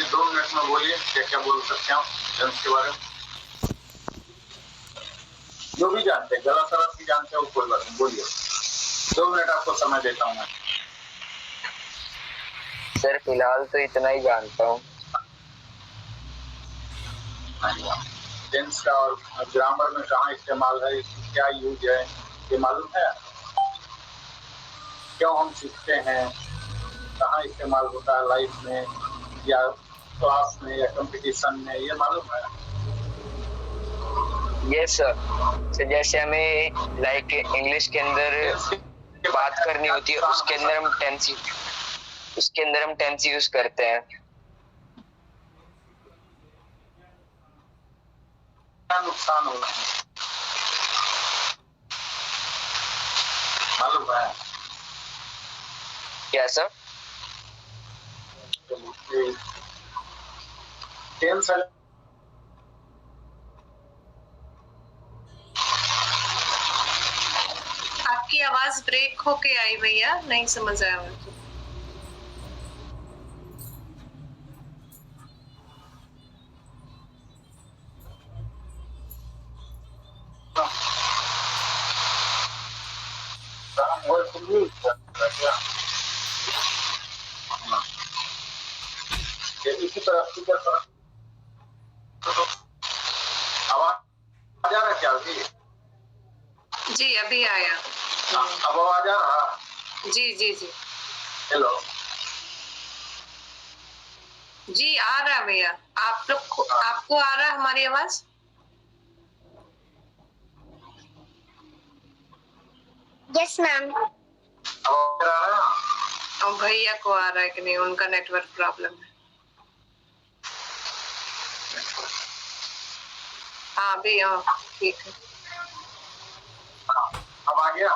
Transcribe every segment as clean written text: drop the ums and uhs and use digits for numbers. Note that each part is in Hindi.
बोलिए, 2 मिनट में बोलिए क्या क्या बोल सकते हैं टेंस के बारे में। जो भी जानते हैं, गलत सलत भी जानते हो, कोई बात नहीं, बोलिए। 2 मिनट आपको समय देता हूँ मैं। सर फिलहाल तो इतना ही जानता हूँ। टेंस का और ग्रामर में कहाँ इस्तेमाल है, इसकी क्या यूज है, ये मालूम है? क्यों हम सीखते हैं, कहाँ इस्तेमाल होता है लाइफ में या क्लास में या कंपटीशन में, ये मालूम है? यस सर, जैसे हमें लाइक इंग्लिश के अंदर बात करनी होती है, उसके अंदर हम टेंस यूज करते हैं। क्या नुकसान होगा मालूम है? क्या सर? टेंस आपकी आवाज ब्रेक होके आई भैया, नहीं समझ आया मुझे। इसी तरह आवाज आ रहा है क्या अभी? जी अभी आया। अब आवाज आ रहा? जी जी जी हेलो जी आ रहा भैया। आप लोग आपको आ रहा हमारी आवाज? Yes ma'am. आवाज आ रहा है? और भैया को आ रहा है कि नहीं, उनका नेटवर्क प्रॉब्लम है। हाँ अभी ठीक है। अब आ गया?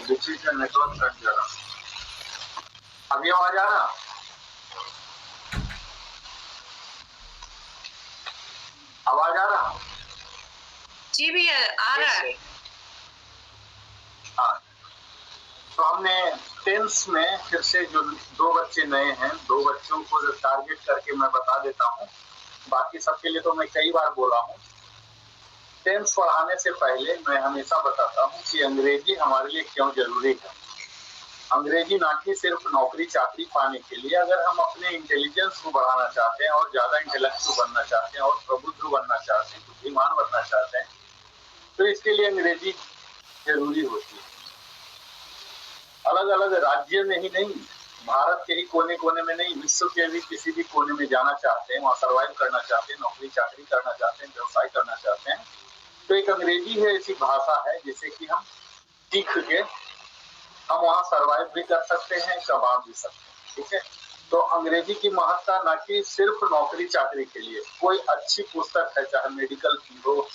दूसरी से नेटवर्क कट जा रहा। अभी आवाज आ रहा? आवाज आ रहा? जी भैया आ रहा है। हाँ, तो हमने टेंस में फिर से जो 2 बच्चे नए हैं, 2 बच्चों को टारगेट करके मैं बता देता हूँ। बाकी सबके लिए तो मैं कई बार बोला हूँ। टेंस पढ़ाने से पहले मैं हमेशा बताता हूँ कि अंग्रेजी हमारे लिए क्यों जरूरी है। अंग्रेजी ना कि सिर्फ नौकरी चाकरी पाने के लिए, अगर हम अपने इंटेलिजेंस को बढ़ाना चाहते हैं और ज्यादा इंटेलेक्चुअल बनना चाहते हैं और प्रबुद्ध बनना चाहते हैं, बुद्धिमान बनना चाहते हैं, तो इसके लिए अंग्रेजी जरूरी होती है। अलग अलग राज्य में ही नहीं, भारत के ही कोने कोने में नहीं, विश्व के भी किसी भी कोने में जाना चाहते हैं, वहाँ सर्वाइव करना चाहते हैं, नौकरी चाकरी करना चाहते हैं, व्यवसाय करना चाहते हैं, तो एक अंग्रेजी है, ऐसी भाषा है जिसे कि हम सीख के हम वहाँ सर्वाइव भी कर सकते हैं, कमा भी सकते हैं। ठीक है, तो अंग्रेजी की महत्ता न कि सिर्फ नौकरी चाकरी के लिए। कोई अच्छी पुस्तक है, चाहे मेडिकल की हो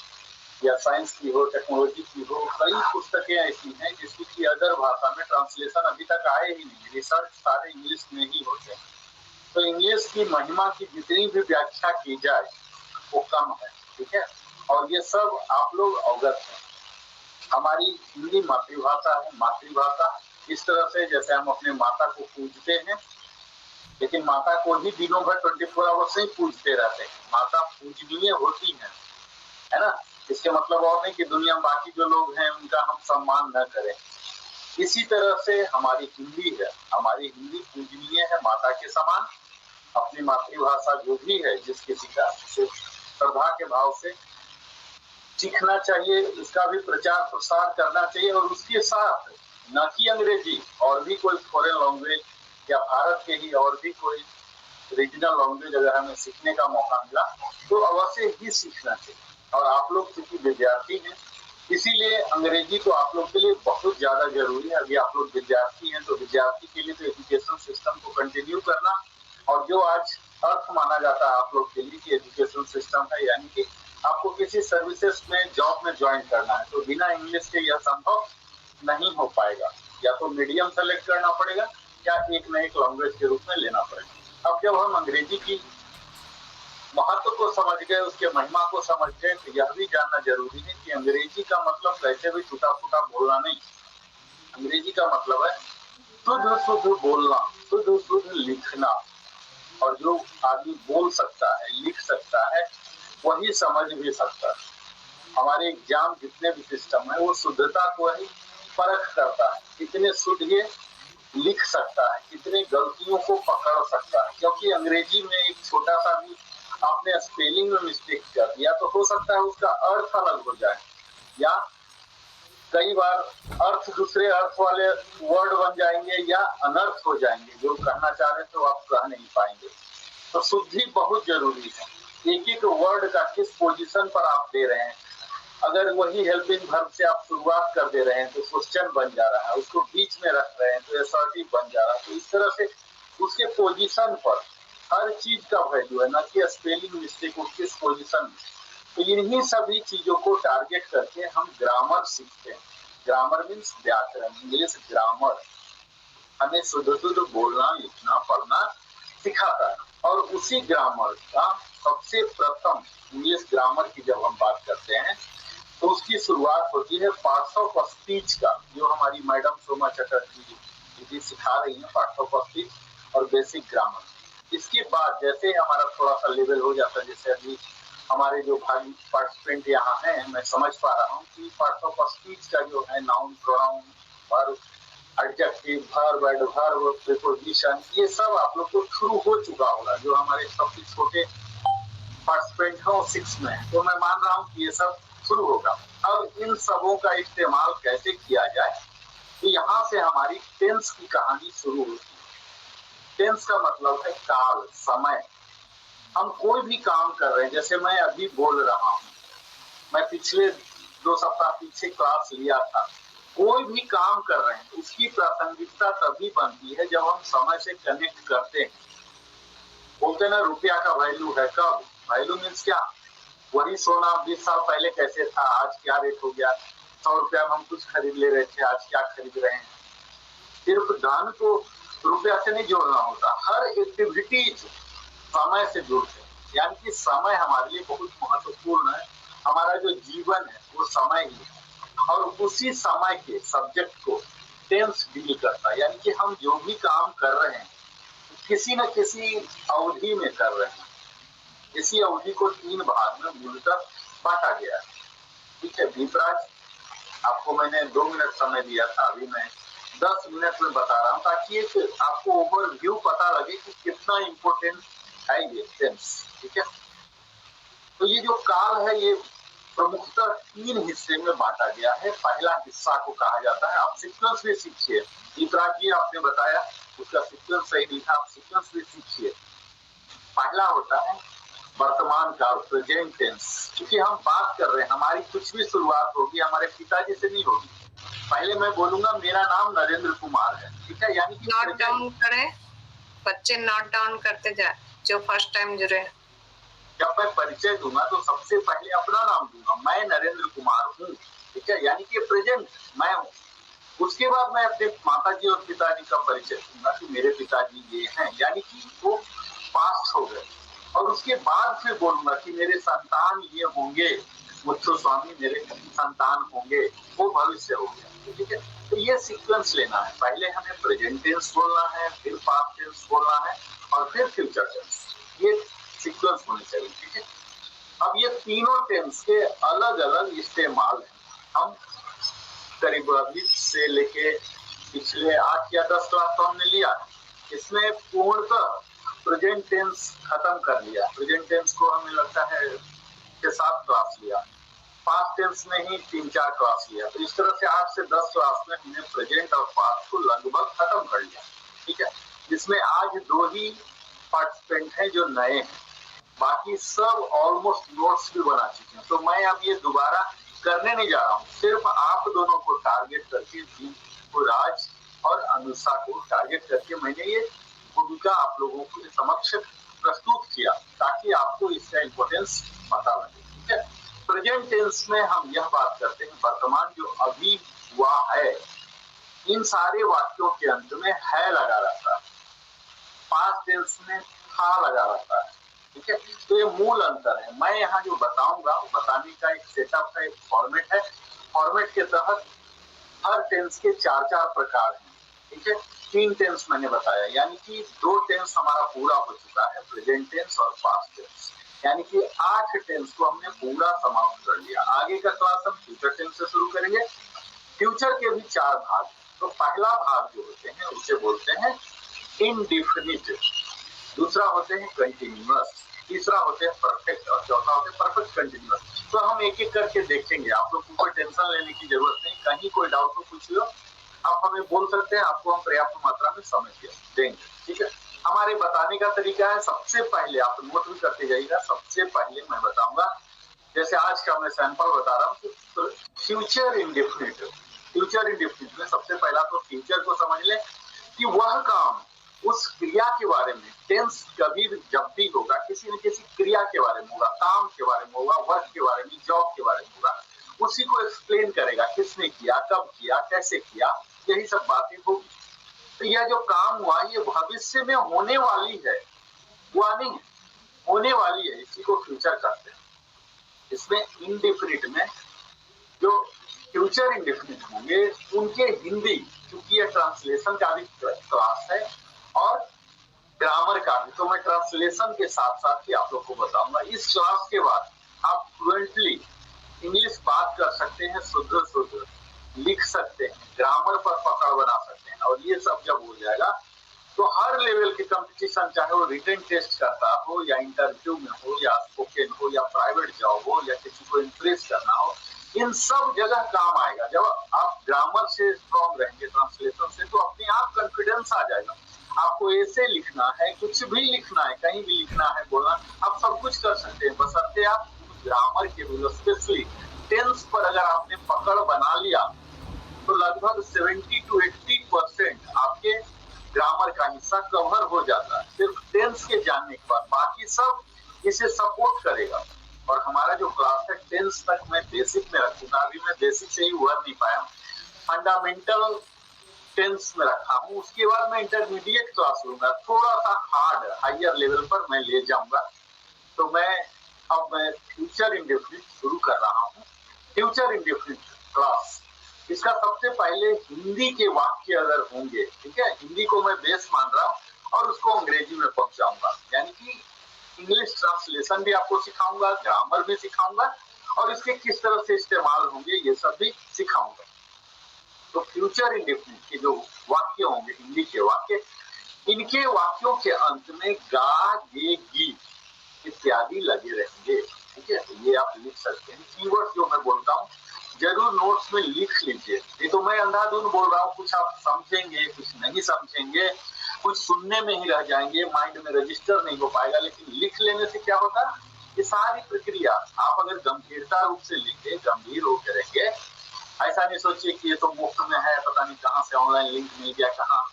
या साइंस की हो, टेक्नोलॉजी की हो, कई पुस्तकें ऐसी हैं जिसकी की अदर भाषा में ट्रांसलेशन अभी तक आए ही नहीं। रिसर्च सारे इंग्लिश में ही होते हैं, तो इंग्लिश की महिमा की जितनी भी व्याख्या की जाए वो कम है। ठीक है, और ये सब आप लोग अवगत हैं। हमारी हिंदी मातृभाषा है, मातृभाषा इस तरह से जैसे हम अपने माता को पूजते हैं, लेकिन माता को ही दिनों भर 24 आवर्स से ही पूजते रहते हैं। माता पूजनीय होती है ना? इसके मतलब और नहीं कि दुनिया में बाकी जो लोग हैं उनका हम सम्मान न करें। इसी तरह से हमारी हिंदी है, हमारी हिंदी पूजनीय है, माता के समान। अपनी मातृभाषा जो भी है, जिस किसी का श्रद्धा के भाव से सीखना चाहिए, इसका भी प्रचार प्रसार करना चाहिए, और उसके साथ न कि अंग्रेजी और भी कोई फॉरेन लैंग्वेज या भारत के ही और भी कोई रीजनल लैंग्वेज अगर हमें सीखने का मौका मिला तो अवश्य ही सीखना चाहिए। और आप लोग चूंकि विद्यार्थी हैं, इसीलिए अंग्रेजी तो आप लोग के लिए बहुत ज्यादा जरूरी है। अभी आप लोग विद्यार्थी हैं, तो विद्यार्थी के लिए तो एजुकेशन सिस्टम को कंटिन्यू करना, और जो आज अर्थ माना जाता है आप लोग के लिए कि एजुकेशन सिस्टम है, यानी कि आपको किसी सर्विसेज में जॉब में ज्वाइन करना है, तो बिना इंग्लिश के यह संभव नहीं हो पाएगा। या तो मीडियम सेलेक्ट करना पड़ेगा या एक न एक लैंग्वेज के रूप में लेना पड़ेगा। अब जब हम अंग्रेजी की महत्व को समझ गए, उसके महिमा को समझ गए, तो यह भी जानना जरूरी है कि अंग्रेजी का मतलब वैसे भी टूटा फूटा बोलना नहीं। अंग्रेजी का मतलब है शुद्ध शुद्ध बोलना, शुद्ध शुद्ध लिखना। और जो आदमी बोल सकता है, लिख सकता है, वही समझ भी सकता है। हमारे एग्जाम जितने भी सिस्टम है वो शुद्धता को ही परख करता है, कितने शुद्ध ये लिख सकता है, कितने गलतियों को पकड़ सकता है। क्योंकि अंग्रेजी में एक छोटा सा भी आपने स्पेलिंग में मिस्टेक कर दिया तो हो सकता है उसका अर्थ अलग हो जाए, या कई बार अर्थ दूसरे अर्थ वाले वर्ड बन जाएंगे या अनर्थ हो जाएंगे। जो कहना चाह रहे तो आप कह नहीं पाएंगे। तो शुद्धि बहुत जरूरी है। एक एक वर्ड का किस पोजीशन पर आप दे रहे हैं। अगर वही हेल्पिंग वर्ब से आप शुरुआत कर दे रहे हैं तो क्वेश्चन बन जा रहा है, उसको बीच में रख रहे हैं तो असर्टिव बन जा रहा है। तो इस तरह से उसके पोजीशन पर हर चीज का वैल्यू है, ना कि स्पेलिंग मिस्टेक को किस पोजीशन में। तो इन्हीं सभी चीजों को टारगेट करके हम ग्रामर सीखते हैं। ग्रामर मीन्स व्याकरण, इंग्लिश ग्रामर हमें शुद्ध शुद्ध बोलना, लिखना, पढ़ना सिखाता है। और उसी ग्रामर का सबसे प्रथम इंग्लिश ग्रामर की जब हम बात करते हैं तो उसकी शुरुआत होती है पार्ट्स ऑफ स्पीच का, जो हमारी मैडम सोमा चटर्जी जी सिखा रही है, पार्ट्स ऑफ स्पीच और बेसिक ग्रामर। इसके बाद जैसे हमारा थोड़ा सा लेवल हो जाता है, जैसे अभी हमारे जो भाई पार्टिसिपेंट यहाँ हैं, मैं समझ पा रहा हूँ कि पार्ट्स ऑफ स्पीच का जो है noun, pronoun, verb, adjective, verb, adverb, preposition, ये सब आप लोग को शुरू हो चुका होगा। जो हमारे सबसे छोटे पार्टिसिपेंट हैं 6 में है, तो मैं मान रहा हूँ कि ये सब शुरू होगा। अब इन सबों का इस्तेमाल कैसे किया जाए, तो यहाँ से हमारी टेंस की कहानी शुरू होती है। टेंस का मतलब है काल, समय। हम कोई भी काम कर रहे हैं, जैसे मैं अभी बोल रहा हूँ, मैं पिछले 2 सप्ताह पीछे क्लास लिया था। कोई भी काम कर रहे हैं उसकी प्रासंगिकता तभी बनती है जब हम समय से कनेक्ट करते हैं। बोलते ना रुपया का वैल्यू है कब, वैल्यू मीन्स क्या, वही सोना 20 साल पहले कैसे था, आज क्या रेट हो गया। 100 रुपया में हम कुछ खरीद ले रहे थे, आज क्या खरीद रहे हैं। सिर्फ धन को रुपया से नहीं जोड़ना होता, हर एक्टिविटीज समय से जुड़ते हैं। यानी कि समय हमारे लिए बहुत महत्वपूर्ण है। हमारा जो जीवन है वो समय ही है, और उसी समय के सब्जेक्ट को टेंस डील करता है। यानी कि हम जो भी काम कर रहे हैं किसी न किसी अवधि में कर रहे हैं। इसी अवधि को 3 भाग में मूलतः बांटा गया है। ठीक है दीपराज, आपको मैंने 2 मिनट समय दिया था, अभी मैं 10 मिनट में बता रहा हूँ, ताकि एक आपको ओवरव्यू पता लगे कि कितना इम्पोर्टेंट है ये टेंस। ठीक है, तो ये जो काल है ये प्रमुखतः 3 हिस्से में बांटा गया है। पहला हिस्सा को कहा जाता है, आप सीक्वेंस भी सीखिए, दीपराज जी आपने बताया उसका सीक्वेंस सही नहीं था, आप सीक्वेंस भी सीखिए। पहला होता है वर्तमान काल, प्रेजेंट टेंस। क्योंकि हम बात कर रहे हैं, हमारी कुछ भी शुरुआत होगी हमारे पिताजी से नहीं होगी। पहले मैं बोलूंगा मेरा नाम नरेंद्र कुमार है, ठीक है, यानी कि नोट डाउन करें, बच्चे नोट डाउन करते जाए जो फर्स्ट टाइम जुड़े। जब मैं परिचय दूंगा तो सबसे पहले अपना नाम दूंगा, मैं नरेंद्र कुमार हूँ, ठीक है, यानी कि प्रेजेंट मैं हूँ। उसके बाद मैं अपने माताजी और पिताजी का परिचय दूंगा कि मेरे पिताजी ये हैं, यानी कि वो पास्ट हो गए। और उसके बाद फिर बोलूंगा कि मेरे संतान ये होंगे, मुझको स्वामी मेरे संतान होंगे, वो भविष्य हो गया। ठीक है, तो ये सीक्वेंस लेना है। पहले हमें प्रेजेंट टेंस बोलना है, फिर पास्ट टेंस बोलना है, और फिर फ्यूचर टेंस। ये सीक्वेंस होनी चाहिए। ठीक है, अब ये तीनों टेंस के अलग अलग इस्तेमाल हैं। हम करीब अभी से लेके पिछले 8 या 10 क्लास तो हमने लिया, इसमें पूर्णतः प्रेजेंट टेंस खत्म कर लिया। प्रेजेंट टेंस को हमें लगता है 6-7 क्लास लिया, पास्ट टेंस में ही 3-4 क्लास लिया। तो इस तरह से 8 से 10 क्लास में हमने प्रेजेंट और पास्ट को लगभग खत्म कर लिया। ठीक है, जिसमें आज 2 ही पार्टिसिपेंट हैं जो नए हैं, बाकी सब ऑलमोस्ट नोट्स भी बना चुके हैं। तो मैं अब ये दोबारा करने नहीं जा रहा हूँ, सिर्फ आप दोनों को टारगेट करके, राज और अनुषा को टारगेट करके मैंने ये भूमिका आप लोगों के समक्ष प्रस्तुत किया, ताकि आपको इसका इम्पोर्टेंस पता लगे। ठीक है, प्रेजेंट टेंस में हम यह बात करते हैं वर्तमान जो अभी हुआ है, इन सारे वाक्यों के अंत में है लगा रहता है, पास्ट टेंस में था लगा रहता है। ठीक है, तो ये मूल अंतर है। मैं यहाँ जो बताऊंगा बताने का एक सेटअप है, एक फॉर्मेट है। फॉर्मेट के तहत हर टेंस के 4-4 प्रकार हैं। ठीक है, 3 टेंस मैंने बताया, यानी कि 2 टेंस हमारा पूरा हो चुका है, प्रेजेंट टेंस और पास्ट टेंस, यानी कि 8 टेंस को हमने पूरा समाप्त कर लिया। आगे का क्लास हम फ्यूचर टेंस से शुरू करेंगे। फ्यूचर के भी 4 भाग, तो पहला भाग जो होते हैं उसे बोलते हैं इनडिफिनिट, दूसरा होते हैं कंटिन्यूअस, तीसरा होते हैं परफेक्ट और चौथा होते हैं परफेक्ट कंटिन्यूअस। तो हम एक एक करके देखेंगे, आप लोग को कोई टेंशन लेने की जरूरत नहीं, कहीं कोई डाउट हो कुछ हो आप हमें बोल सकते हैं, आपको हम पर्याप्त मात्रा में समय देंगे, ठीक है। हमारे बताने का तरीका है, सबसे पहले आप नोट भी करते जाइएगा। सबसे पहले मैं बताऊंगा, जैसे आज का मैं सैंपल बता रहा हूँ, तो फ्यूचर इंडेफिनिट, फ्यूचर इंडेफिनिट में सबसे पहला तो फ्यूचर को समझ लें कि वह काम, उस क्रिया के बारे में, टेंस कभी भी जब भी होगा किसी न किसी क्रिया के बारे में होगा, काम के बारे में होगा, वर्क के बारे में, जॉब के बारे में होगा, उसी को एक्सप्लेन करेगा, किसने किया, कब किया, कैसे किया, यही सब बातें होगी। तो यह जो काम हुआ ये भविष्य में होने वाली है, हुआ नहीं है, होने वाली है, इसी को फ्यूचर कहते हैं। इसमें इंडेफिनिट में जो फ्यूचर इंडेफिनिट होंगे उनके हिंदी, क्योंकि यह ट्रांसलेशन का भी क्लास है और ग्रामर का भी, तो मैं ट्रांसलेशन के साथ साथ ही आप लोग को बताऊंगा। इस क्लास के बाद आप फ्लुएंटली इंग्लिश बात कर सकते हैं, शुद्ध शुद्ध लिख सकते हैं, ग्रामर पर पकड़ बना सकते हैं, और ये सब जब हो जाएगा तो हर लेवल के कंपटीशन, चाहे वो रिटन टेस्ट करता हो या इंटरव्यू में हो या स्पोकन हो या प्राइवेट जॉब हो या किसी को इम्प्रेस करना हो, इन सब जगह काम आएगा। जब आप ग्रामर से स्ट्रॉन्ग रहेंगे, ट्रांसलेशन से, तो अपने आप कॉन्फिडेंस आ जाएगा। आपको ऐसे लिखना है, कुछ भी लिखना है, कहीं भी लिखना है, बोलना, आप सब कुछ कर सकते हैं, बशर्ते आप ग्रामर के रूल, स्पेशली टेंस पर अगर आपने पकड़ बना लिया तो लगभग 70 to 80% आपके ग्रामर का हिस्सा कवर हो जाता है सिर्फ टेंस के जानने के बाद। बाकी सब इसे सपोर्ट करेगा। और हमारा जो क्लास है टेंस तक मैं बेसिक में रखूंगा, अभी मैं बेसिक से ही उभर नहीं पाया, फंडामेंटल टेंस में रखा हूँ, उसके बाद मैं इंटरमीडिएट क्लास लूंगा, थोड़ा सा हार्ड हायर लेवल पर मैं ले जाऊंगा। तो अब मैं फ्यूचर इंडेफिनिट शुरू कर रहा हूँ। फ्यूचर इंडेफिनिट क्लास, इसका सबसे पहले हिंदी के वाक्य अगर होंगे, ठीक है, हिंदी को मैं बेस मान रहा हूँ और उसको अंग्रेजी में पहुंचाऊंगा, यानी कि इंग्लिश ट्रांसलेशन भी आपको सिखाऊंगा, ग्रामर भी सिखाऊंगा और इसके किस तरह से इस्तेमाल होंगे ये सब भी सिखाऊंगा। तो फ्यूचर इंडेफिनिट के जो वाक्य होंगे, हिंदी के वाक्य, इनके वाक्यों के अंत में गा, गे, गी इत्यादि लगे रहेंगे, ठीक है। तो ये आप लिख सकते हैं। कीवर्ड जो मैं बोलता हूँ जरूर नोट्स में लिख लीजिए, ये तो मैं अंधाधुन बोल रहा हूँ, कुछ आप समझेंगे, कुछ नहीं समझेंगे, कुछ सुनने में ही रह जाएंगे, माइंड में रजिस्टर नहीं हो पाएगा। लेकिन लिख लेने से क्या होता है, ये सारी प्रक्रिया आप अगर गंभीरता रूप से लिखे, गंभीर होकर रहेंगे, ऐसा नहीं सोचिए कि ये तो मुफ्त में है, पता नहीं कहाँ से ऑनलाइन लिंक मिल गया कहाँ,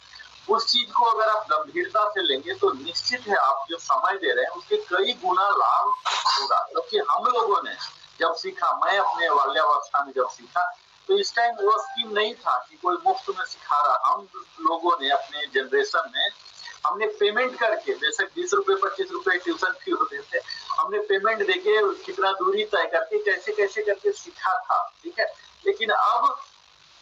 उस चीज को अगर आप गंभीरता से लेंगे तो निश्चित है आप जो समय दे रहे हैं उसके कई गुना लाभ होगा। क्योंकि हम लोगों ने जब सीखा, मैं अपने बाल्यावस्था में जब सीखा, तो इस टाइम वो स्कीम नहीं था कि कोई मुफ्त में सिखा रहा। हम लोगों ने अपने जनरेशन में हमने पेमेंट करके, बेशक 20 रुपए 25 रुपए ट्यूशन फी होते थे, हमने पेमेंट देके कितना दूरी तय करके कैसे कैसे करके सीखा था, ठीक है। लेकिन अब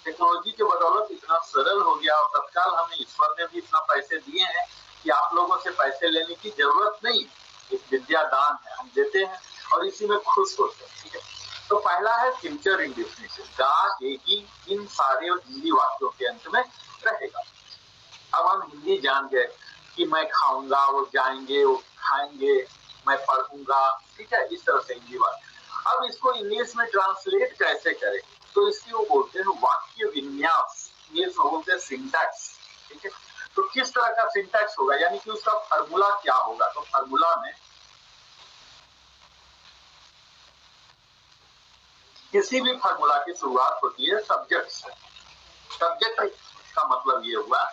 टेक्नोलॉजी के बदौलत इतना सरल हो गया और तत्काल हमें ईश्वर ने भी इतना पैसे दिए हैं कि आप लोगों से पैसे लेने की जरूरत नहीं। एक विद्या दान है, हम देते हैं और इसी में खुश होते हैं, ठीक है। तो पहला है फ्यूचर इंडेफिनिट, गा, गेगी, इन सारे हिंदी वाक्यों के अंत में रहेगा। अब हम हिंदी जान गए कि मैं खाऊंगा, वो जाएंगे, वो खाएंगे, मैं पढ़ूंगा, ठीक है, इस तरह से हिंदी बात। अब इसको इंग्लिश में ट्रांसलेट कैसे करें, तो इसकी वो बोलते हैं वाक्य विन्यास, इंग्लिश में बोलते हैं सिंटैक्स, ठीक है। तो किस तरह का सिंटैक्स होगा, यानी कि उसका फार्मूला क्या होगा। तो फार्मूला में किसी भी फार्मूला की शुरुआत होती है सब्जेक्ट से। सब्जेक्ट का मतलब ये हुआ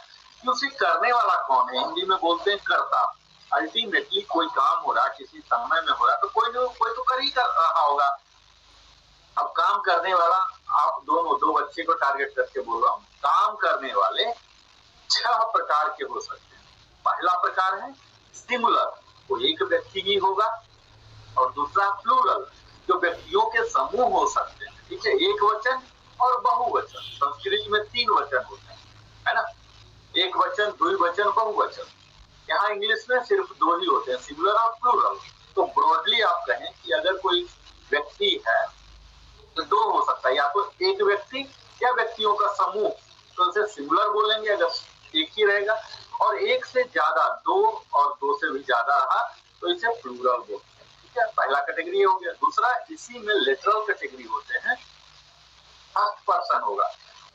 कि उसे करने वाला कौन है, हिंदी में बोलते हैं कर्ता। अल्टीमेटली कोई काम हो रहा, किसी समय में हो रहा, तो कोई तो कर ही कर रहा होगा। अब काम करने वाला, आप दो बच्चे को टारगेट करके बोल रहा हूँ, काम करने वाले 6 प्रकार के हो सकते हैं। पहला प्रकार है सिंगुलर, वो एक व्यक्ति ही होगा, और दूसरा प्लूरल, जो व्यक्तियों के समूह हो सकते हैं, ठीक है, एक वचन और बहुवचन। संस्कृत में 3 वचन होते हैं, है ना, एक एक वचन, द्विवचन, बहुवचन। यहाँ इंग्लिश में सिर्फ दो ही होते हैं, सिंगुलर और प्लूरल। तो ब्रॉडली आप कहें कि अगर कोई व्यक्ति है तो दो हो सकता है, या तो एक व्यक्ति या व्यक्तियों का समूह, तो इसे सिंगुलर बोलेंगे अगर एक ही रहेगा, और एक से ज्यादा, दो और दो से भी ज्यादा रहा तो इसे प्लूरल बोलते हैं। ठीक है, पहला कैटेगरी हो गया। दूसरा, इसी में लिटरल कैटेगरी होते हैं। फर्स्ट पर्सन होगा।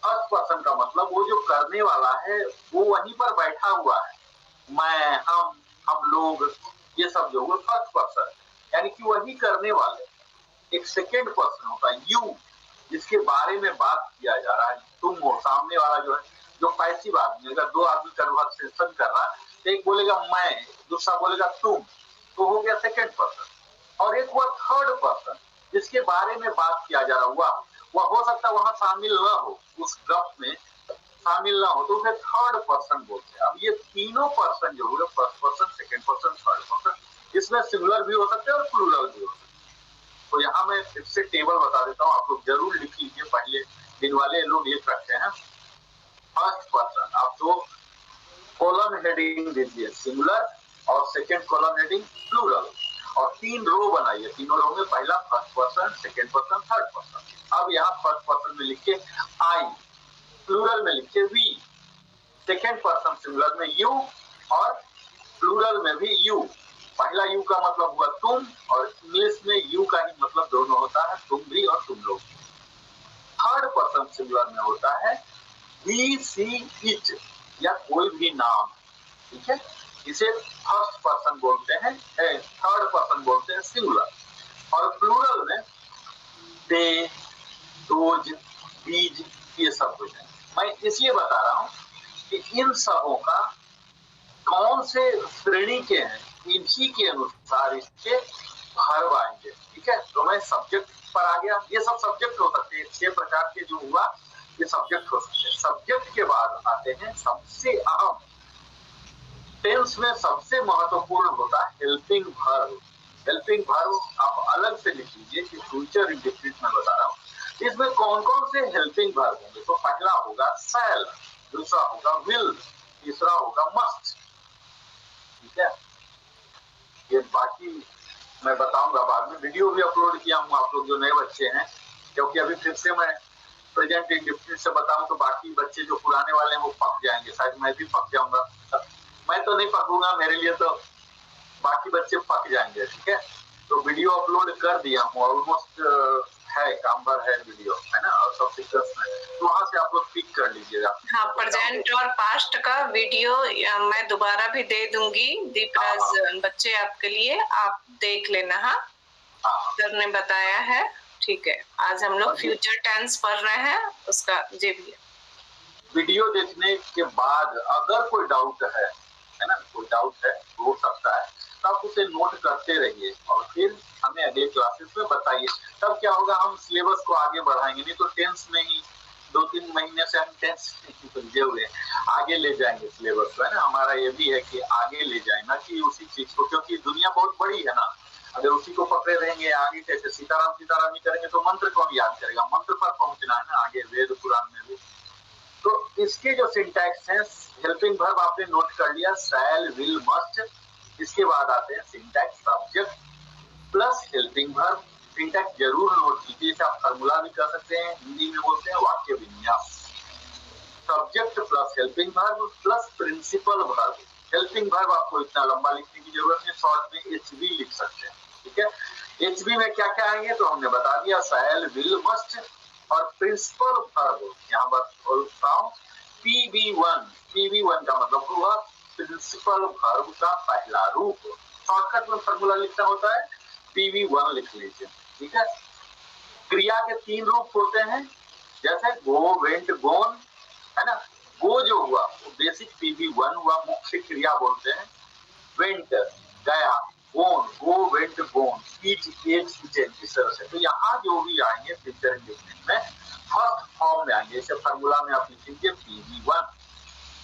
फर्स्ट पर्सन का मतलब वो जो करने वाला है वो वहीं पर बैठा हुआ है, मैं, हम लोग, ये सब जो हुए फर्स्ट पर्सन, यानी कि वही करने वाले। एक सेकेंड पर्सन होता है यू, जिसके बारे में बात किया जा रहा है, तुम हो। सामने वाला जो है, जो पैसिव आदमी, अगर दो आदमी कन्वर्सेशन कर रहा है, एक बोलेगा मैं, दूसरा बोलेगा तुम, तो हो गया सेकेंड पर्सन। और एक हुआ थर्ड पर्सन, जिसके बारे में बात किया जा रहा है, वह हो सकता है वहां शामिल ना हो, उस गप में शामिल ना हो, तो उसे थर्ड पर्सन बोलते हैं। अब ये तीनों पर्सन जो हुए, first person, second person, third person, इसमें सिंगुलर भी हो सकते हैं और प्लूरल भी हो सकते हैं। तो यहाँ मैं फिर से टेबल बता देता हूँ, आप लोग जरूर लिख लीजिए, पहले दिन वाले लोग लिख रखते हैं। फर्स्ट पर्सन, आप दो कॉलम हेडिंग दीजिए, सिंगुलर, और सेकेंड कॉलम हेडिंग प्लूरल, और तीन रो बनाइए। तीनों रो में पहला first person, second person, third person. अब यहाँ फर्स्ट पर्सन में लिखिए आई, प्लूरल में लिखिए वी, सेकेंड पर्सन सिंगुलर में यू, और प्लूरल में भी यू। पहला यू का मतलब हुआ तुम, और इंग्लिश में यू का ही मतलब दोनों होता है, तुम भी और तुम लोग। थर्ड पर्सन सिंगुलर में होता है ही, सी, इट, या कोई भी नाम। ठीक है, इसे फर्स्ट पर्सन बोलते हैं, थर्ड पर्सन बोलते हैं सिंगुलर। और प्लूरल में दे, दोज, बीज, ये सब कुछ है। मैं इसलिए बता रहा हूं कि इन सबों का कौन से श्रेणी के हैं, इन्हीं के अनुसार इसके वर्ब आएंगे। ठीक है, तो मैं सब्जेक्ट पर आ गया। ये सब सब्जेक्ट हो सकते हैं, 6 प्रकार के जो हुआ ये सब्जेक्ट हो सकते हैं। सब्जेक्ट के बाद आते हैं सबसे अहम, टेंस में सबसे महत्वपूर्ण होता है हेल्पिंग वर्ब। हेल्पिंग वर्ब आप अलग से लिख लीजिए कि फ्यूचर इंडेफिनिट में बता रहा हूँ। इसमें कौन कौन से हेल्पिंग वर्ब होंगे, तो पहला होगा शैल, दूसरा होगा विल, तीसरा होगा मस्ट। ठीक है, ये बाकी मैं बताऊंगा बाद में। वीडियो भी अपलोड किया हूँ, आप लोग जो नए बच्चे हैं, क्योंकि अभी फिर से मैं प्रेजेंट इंडेफिनिट से बताऊं तो बाकी बच्चे जो पुराने वाले हैं वो पक जाएंगे, शायद मैं भी पक जाऊंगा। मैं तो नहीं पकूंगा, मेरे लिए तो बाकी बच्चे पक जाएंगे। ठीक है, तो वीडियो अपलोड कर दिया हूँ, ऑलमोस्ट है, काम भर है वीडियो, है ना, और सब फिक्स में, तो वहां से आप लोग पिक कर लीजिएगा। हाँ, प्रेजेंट और पास्ट का वीडियो मैं दोबारा भी दे दूंगी दीपराज बच्चे आपके लिए, आप देख लेना। हाँ, सर ने बताया है। ठीक है, आज हम लोग फ्यूचर टेंस पढ़ रहे हैं, उसका जी भी वीडियो देखने के बाद अगर कोई डाउट है ना, कोई डाउट है हो सकता है, तो आप उसे नोट करते रहिए और फिर हमें अगले क्लासेस में बताइए। तब क्या होगा, हम सिलेबस को आगे बढ़ाएंगे। नहीं तो टेंस में ही 2-3 महीने से हम टेंस सुलझे हुए, आगे ले जाएंगे सिलेबस को, है ना। हमारा ये भी है कि आगे ले जाए, ना कि उसी चीज को, क्योंकि दुनिया बहुत बड़ी है ना। अगर उसी को पकड़े रहेंगे आगे कैसे, सीताराम सीताराम ही करेंगे तो मंत्र कौन याद करेगा। मंत्र पर पहुंचना है ना आगे, वेद पुराण में भी। तो इसके जो सिंटैक्स हैं, हेल्पिंग वर्ब आपने नोट कर लिया, शैल, विल, मस्ट। इसके बाद आते हैं syntax, subject plus helping verb. Syntax जरूर नोट कीजिए, इसे आप फार्मूला भी कर सकते हैं, हिंदी में बोलते हैं वाक्य विन्यास। Subject plus helping verb plus principal verb. Helping verb आपको इतना लंबा लिखने की जरूरत नहीं, शॉर्ट में HV लिख सकते हैं। ठीक है, HV में क्या क्या आएंगे तो हमने बता दिया, शैल, विल, मस्ट। और प्रिंसिपल वर्ब यहाँ बस बोलता हूँ, PV1 का मतलब हुआ प्रिंसिपल वर्ब का पहला रूप। शॉर्टकट में फॉर्मूला लिखना होता है, PV1 लिख लीजिए। ठीक है, क्रिया के 3 रूप होते हैं, जैसे गो, वेंट, गोन, है ना। गो जो हुआ वो बेसिक PV1 हुआ, मुख्य क्रिया बोलते हैं। वेंट गया, गोन, गो, वेंट, गोन, ईट, एट, ईटेन, इस तरह से। तो यहाँ जो भी आएंगे फ्यूचर इंडेफिनिट में फर्स्ट फॉर्म में आएंगे। इसे फार्मूला में आप लिखेंगे PV1,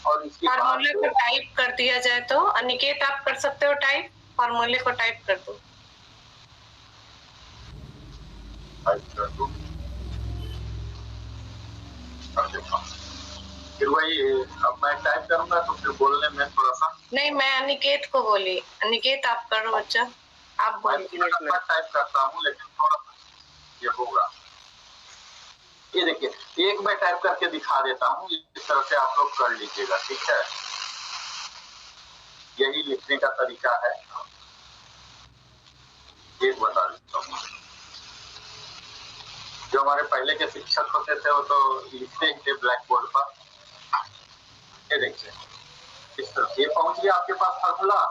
और इसके फार्मूले को टाइप कर दिया जाए तो अनिकेत आप कर सकते हो टाइप, फार्मूले को टाइप कर दो। फिर वही अब मैं टाइप करूंगा तो नहीं, मैं अनिकेत को बोली। अनिकेत आप करो बच्चा, आप बोलिए। मैं टाइप करता हूँ लेकिन थोड़ा ये होगा। ये देखिए, एक मैं टाइप करके दिखा देता हूँ, इस तरह से आप लोग कर लीजिएगा, ठीक है। यही लिखने का तरीका है, एक बता देता हूँ। जो हमारे पहले के शिक्षक होते थे वो तो लिखते ही थे ब्लैक बोर्ड पर। ये देखिए, इस तरह से पहुंच गया आपके पास फार्मूला।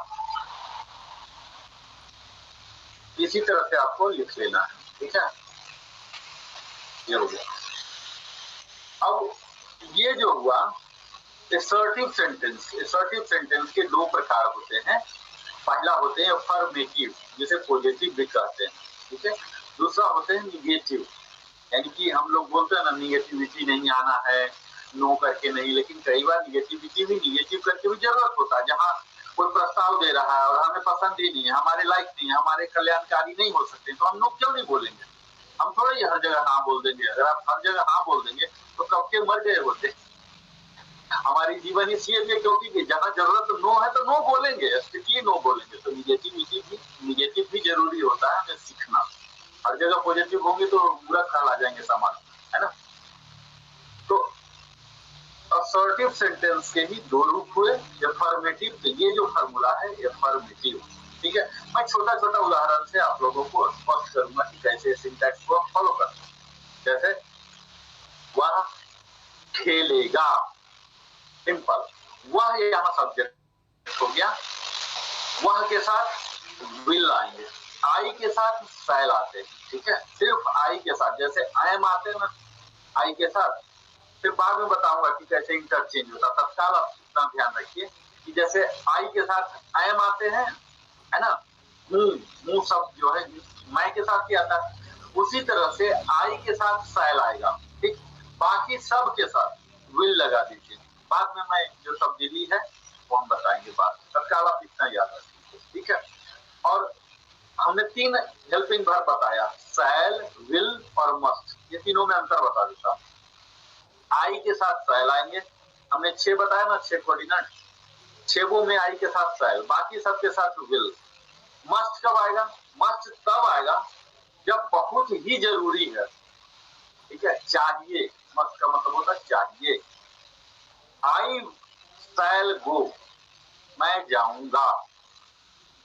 इसी तरह से आपको लिख लेना है, ठीक है। ये हो गया। अब ये जो हुआ असर्टिव सेंटेंस के दो प्रकार होते हैं। पहला होते हैं अफर्मेटिव, जिसे पॉजिटिव भी कहते हैं, ठीक है। दूसरा होते हैं निगेटिव, यानी कि हम लोग बोलते हैं ना निगेटिविटी नहीं आना है, नो करके नहीं, लेकिन कई बार निगेटिव करके भी जरूरत होता है। जहाँ कोई प्रस्ताव दे रहा है और हमें पसंद ही नहीं है, हमारे लायक नहीं है, हमारे कल्याणकारी नहीं हो सकते, तो हम लोग क्यों नहीं बोलेंगे? हम थोड़ा ही हर जगह हाँ बोल देंगे। अगर आप हर जगह हाँ बोल देंगे तो कब के मर गए होते। हमारी जीवन इसलिए भी क्योंकि जहाँ जरूरत नो है तो नो बोलेंगे, स्ट्रिक्टली नो बोलेंगे। तो निगेटिव भी जरूरी होता है हमें सीखना। हर जगह पॉजिटिव होंगे तो बुरा ख्याल आ जाएंगे समाज, है ना। तो असर्टिव सेंटेंस के ही दो रूप हुए, अफर्मेटिव। तो ये जो फार्मूला है अफर्मेटिव, ठीक है। मैं छोटा छोटा उदाहरण से आप लोगों को स्पष्ट करूंगा कि कैसे सिंटैक्स को फॉलो करते हैं। जैसे वह खेलेगा, सिंपल। वह यहाँ सब्जेक्ट हो गया, वह के साथ विल आएंगे, आई के साथ शैल आते हैं, ठीक है। सिर्फ आई के साथ, जैसे आई एम आते हैं ना आई के साथ, फिर बाद में बताऊंगा कि कैसे इंटरचेंज होता। तत्काल आप इतना ध्यान रखिए कि जैसे आई के साथ आई एम आते हैं, है ना, मुंह शब्द जो है मैं के साथ क्या आता है, उसी तरह से आई के साथ शैल आएगा, ठीक। बाकी सब के साथ विल लगा दीजिए। बाद में मैं जो तब्दीली है वो हम बताएंगे बाद में, तत्काल आप इतना याद रखिए, ठीक है। और हमने 3 हेल्पिंग वर्ब बताया, शैल, विल और मस्ट। ये तीनों में अंतर बता देता हूँ। आई के साथ शैल आएंगे, हमने 6 बताया ना, 6 कोऑर्डिनेट, 6 में आई के साथ शैल, बाकी सबके साथ विल। मस्ट कब आएगा? मस्ट तब आएगा जब बहुत ही जरूरी है, ठीक है। चाहिए, मस्ट का मतलब होता है चाहिए। आई शैल गो, मैं जाऊंगा।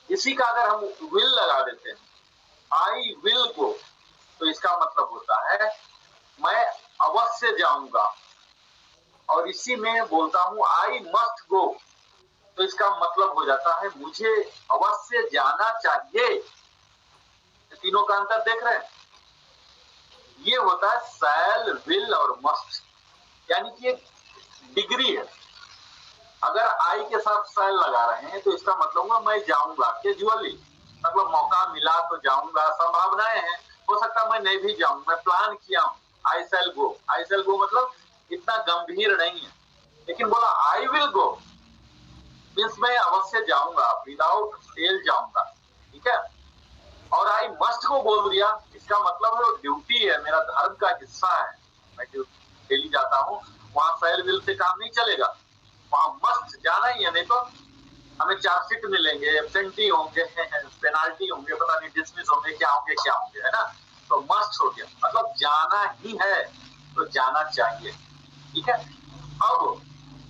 इसी का अगर हम विल लगा देते हैं, आई विल गो, तो इसका मतलब होता है मैं अवश्य जाऊंगा। और इसी में बोलता हूं आई मस्ट गो, तो इसका मतलब हो जाता है मुझे अवश्य जाना चाहिए। तीनों का अंतर देख रहे हैं? ये होता है शैल, विल और मस्ट, यानी कि एक डिग्री है। अगर आई के साथ शैल लगा रहे हैं तो इसका मतलब हुआ मैं जाऊंगा, कैजुअली, मतलब मौका मिला तो जाऊंगा, संभावनाएं हैं, हो सकता है मैं नहीं भी जाऊं, मैं प्लान किया हूं, आई शैल गो। आई शैल गो मतलब इतना गंभीर नहीं है, लेकिन बोला आई विल गो मीन्स मैं अवश्य जाऊंगा, विदाउट फेल जाऊंगा, ठीक है। और आई मस्ट को बोल दिया, इसका मतलब है वो ड्यूटी है, मेरा धर्म का हिस्सा है, मैं डेली जाता हूँ, वहां शैल विल से काम नहीं चलेगा, वहां मस्ट जाना ही है, नहीं तो हमें चार्जशीट मिलेंगे, एब्सेंटी होंगे, पेनाल्टी होंगे, पता नहीं डिसमिस होंगे, क्या होंगे, है ना। तो मस्ट हो गया, मतलब जाना ही है तो जाना चाहिए, ठीक है। अब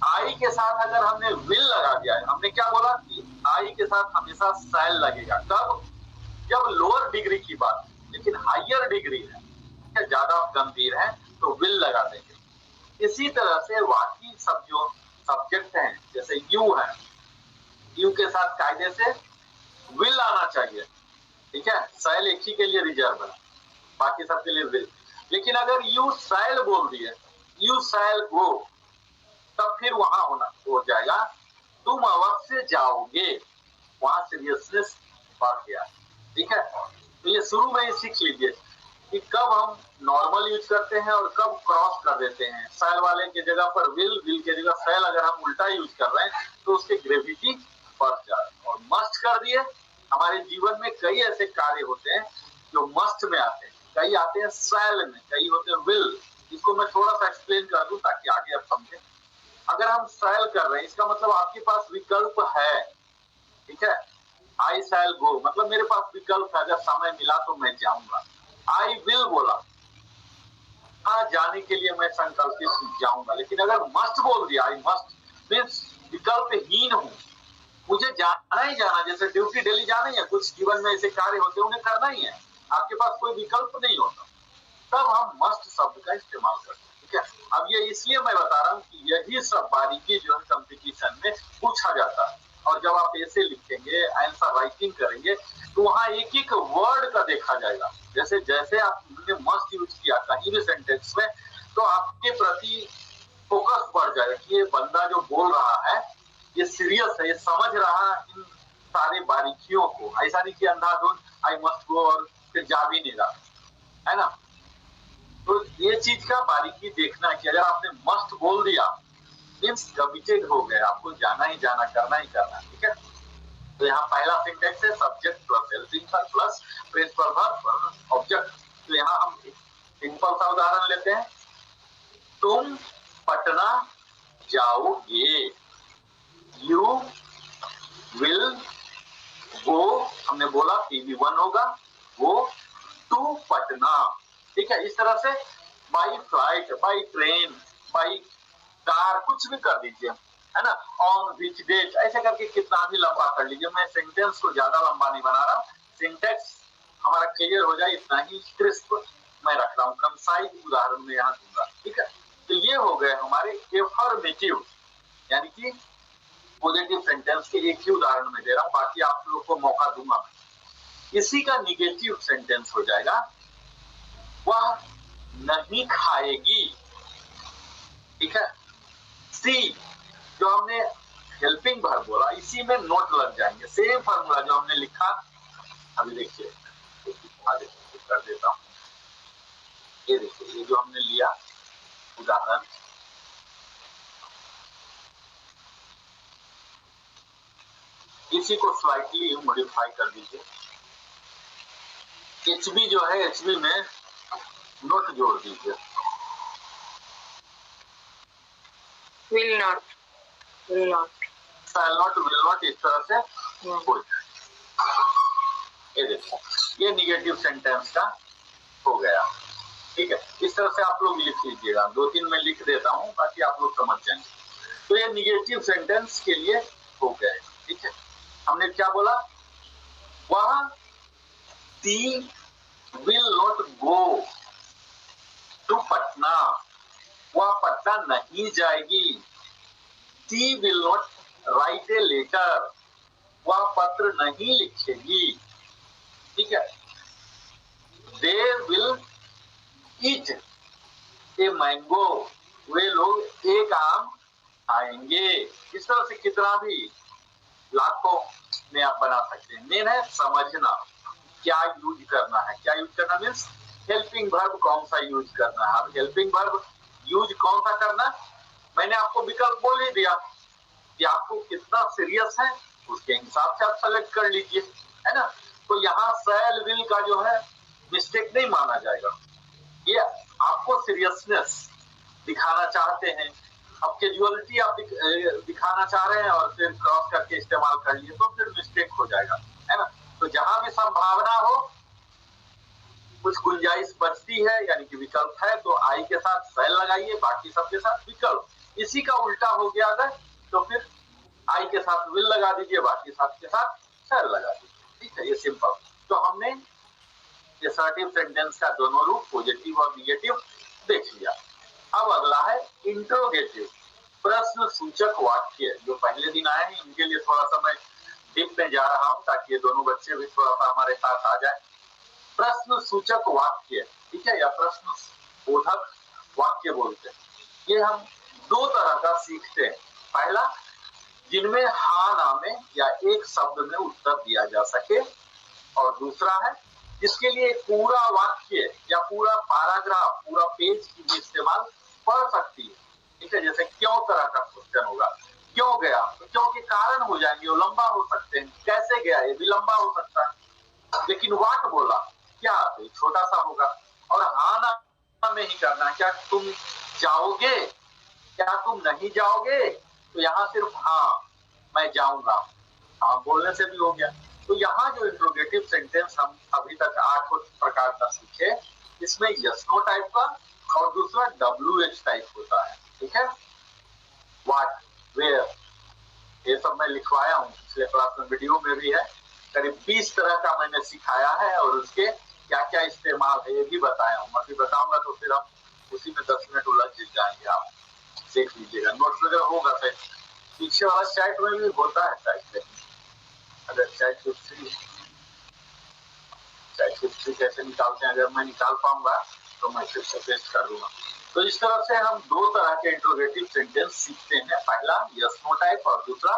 आई के साथ अगर हमने विल लगा दिया है, हमने क्या बोला कि आई के साथ हमेशा शैल लगेगा, कब? जब लोअर डिग्री की बात, लेकिन हायर डिग्री है, ज्यादा गंभीर है, तो विल लगा देंगे। इसी तरह से बाकी सब जो सब्जेक्ट हैं, जैसे यू है, यू के साथ कायदे से विल आना चाहिए, ठीक है। शैल एक ही के लिए रिजर्व है, बाकी सबके लिए विल। लेकिन अगर यू शैल बोल दिए, यू शैल गो, तब फिर वहां होना हो जाएगा तुम अवश्य जाओगे, वहां सीरियसनेस बढ़ गया, ठीक है। तो ये शुरू में ही सीख लीजिए कि कब हम नॉर्मल यूज करते हैं और कब क्रॉस कर देते हैं। शैल वाले की जगह पर विल, विल की जगह शैल अगर हम उल्टा यूज कर रहे हैं तो उसकी ग्रेविटी बढ़ जाए। और मस्ट कर दिए, हमारे जीवन में कई ऐसे कार्य होते हैं जो मस्ट में आते हैं, कई आते हैं शैल में, कई होते हैं विल। इसको मैं थोड़ा सा एक्सप्लेन कर दूं ताकि आगे आप समझें। अगर हम शैल कर रहे हैं इसका मतलब आपके पास विकल्प है, ठीक है। आई शैल गो मतलब मेरे पास विकल्प है, अगर समय मिला तो मैं जाऊंगा। आई विल बोला, हाँ जाने के लिए मैं संकल्पित जाऊंगा, लेकिन अगर मस्ट बोल दिया, आई मस्ट मीन्स विकल्पहीन हूं, मुझे जाना ही जाना, जैसे ड्यूटी डेली जाना ही है, कुछ जीवन में ऐसे कार्य होते हैं उन्हें करना ही है, आपके पास कोई विकल्प नहीं होता, तब हम मस्ट शब्द का इस्तेमाल करते हैं, ठीक है। अब ये इसलिए मैं बता रहा हूँ कि यही सब बारीकी जो है कंपटीशन में पूछा जाता है, और जब आप ऐसे लिखेंगे, आंसर राइटिंग करेंगे, तो वहां एक एक वर्ड का देखा जाएगा। जैसे जैसे आपने मस्ट यूज किया कहीं भी सेंटेंस में, तो आपके प्रति फोकस बढ़ जाएगा कि ये बंदा जो बोल रहा है ये सीरियस है, ये समझ रहा है इन सारे बारीकियों को, ऐसा नहीं कि अंधाधुंध आई मस्ट गो और फिर जा भी नहीं रहा है ना। तो ये चीज का बारीकी देखना है कि अगर आपने मस्ट बोल दिया मीन्स कमिटेड हो गए, आपको जाना ही जाना, करना ही करना, ठीक है। तो यहाँ पहला सिंटेक्स है subject plus helping verb plus principal verb object. तो यहाँ हम सिंपल सा उदाहरण लेते हैं, तुम पटना जाओगे, यू विल गो, हमने बोला PV1 होगा, वो टू पटना, ठीक है। इस तरह से by flight, by train, by car, कुछ भी कर दीजिए, है ना। ऑन विच डेट, ऐसे करके कितना भी लंबा कर लीजिए, मैं सेंटेंस को ज्यादा लंबा नहीं बना रहा, सिंटेक्स हमारा क्लियर हो जाए इतना ही क्रिस्प मैं रख रहा हूँ, कंसाइज उदाहरण में यहाँ दूंगा, ठीक है। तो ये हो गए हमारे एफर्मेटिव यानी कि पॉजिटिव सेंटेंस के एक ही उदाहरण में दे रहा हूँ, बाकी आप लोग को मौका दूंगा। इसी का निगेटिव सेंटेंस हो जाएगा, वह नहीं खाएगी, ठीक है। सी जो हमने हेल्पिंग वर्ब बोला, इसी में नोट लग जाएंगे, सेम फार्मूला जो हमने लिखा, अभी देखिए कर देता हूँ, ये देखिए ये जो हमने लिया उदाहरण, इसी को स्लाइटली मॉडिफाई कर दीजिए। HB जो है HB में नोट जोड़ दीजिए, will not, shall not, will not, इस तरह से हो जाए। ये देखो ये निगेटिव सेंटेंस का हो गया, ठीक है। इस तरह से आप लोग लिख लीजिएगा, 2-3 मैं लिख देता हूँ ताकि आप लोग समझ जाएंगे। तो ये निगेटिव सेंटेंस के लिए हो गए, ठीक है। हमने क्या बोला, वह she will not go to Patna, वह पटना नहीं जाएगी। She will not write a letter, वह पत्र नहीं लिखेगी, ठीक है। They will eat a mango, वे लोग एक आम खाएंगे। इस तरह से कितना भी लाखों में आप बना सकते हैं। मेन है समझना क्या यूज करना है, क्या यूज करना मीन्स हेल्पिंग वर्ब कौन सा यूज करना है। अब हेल्पिंग वर्ब यूज कौन सा करना, मैंने आपको विकल्प बोल ही दिया कि आपको कितना सीरियस है उसके हिसाब से आप सेलेक्ट कर लीजिए, है ना। तो यहाँ शैल विल का जो है मिस्टेक नहीं माना जाएगा, ये आपको सीरियसनेस दिखाना चाहते हैं, अब कैजुअलिटी आप दिखाना चाह रहे हैं और फिर क्रॉस करके इस्तेमाल कर लिए तो फिर मिस्टेक हो जाएगा, है ना। तो जहां भी संभावना हो, कुछ गुंजाइश बचती है यानी कि विकल्प है, तो आई के साथ शैल लगाइए, बाकी सबके साथ विकल्प। इसी का उल्टा हो गया अगर तो फिर आई के साथ विल लगा दीजिए, बाकी सबके साथ शैल लगा दीजिए, ठीक है। ये सिंपल। तो हमने असर्टिव सेंटेंस का दोनों रूप पॉजिटिव और निगेटिव देख लिया। अब अगला है इंट्रोगेटिव, प्रश्न सूचक वाक्य। जो पहले दिन आए हैं इनके लिए थोड़ा सा मैं डीप में जा रहा हूं ताकि ये दोनों बच्चे भी थोड़ा सा हमारे साथ आ जाए। प्रश्न सूचक वाक्य, ठीक है, या प्रश्न बोधक वाक्य बोलते हैं। ये हम दो तरह का सीखते हैं। पहला, जिनमें हाँ ना में या एक शब्द में उत्तर दिया जा सके, और दूसरा है जिसके लिए पूरा वाक्य या पूरा पैराग्राफ, पूरा पेज की भी इस्तेमाल पढ़ सकती है, ठीक है। जैसे क्यों तरह का क्वेश्चन होगा, क्यों गया, तो क्यों के कारण हो जाएंगे, वो लंबा हो सकते हैं, कैसे गया ये भी लंबा हो सकता है, लेकिन व्हाट बोला क्या तो छोटा सा होगा। और हाँ ना में ही करना, क्या तुम जाओगे, क्या तुम नहीं जाओगे? तो यहाँ सिर्फ हाँ मैं जाऊंगा, हाँ बोलने से भी हो गया। तो यहाँ जो इंट्रोगेटिव सेंटेंस हम अभी तक 8 प्रकार का सीखे, इसमें यस नो टाइप का और दूसरा WH टाइप होता है। ठीक है, व्हाट, वेयर, ये सब मैं लिखवाया हूँ पिछले क्लास में, वीडियो में भी है। करीब 20 तरह का मैंने सिखाया है और उसके क्या क्या इस्तेमाल है ये भी बताया हूँ। अभी बताऊंगा तो फिर हम उसी में 10 मिनट उलझ जाएंगे, आप देख लीजिएगा, नोट्स वगैरह होगा शायद पीछे वाला चैट में भी होता है शायद। अगर चैट हिस्ट्री कैसे निकालते हैं, अगर मैं निकाल पाऊंगा तो मैं फिर से पेस्ट कर दूंगा। तो इस तरह से हम 2 तरह के इंट्रोगेटिव सेंटेंस सीखते हैं, पहला यस नो टाइप और दूसरा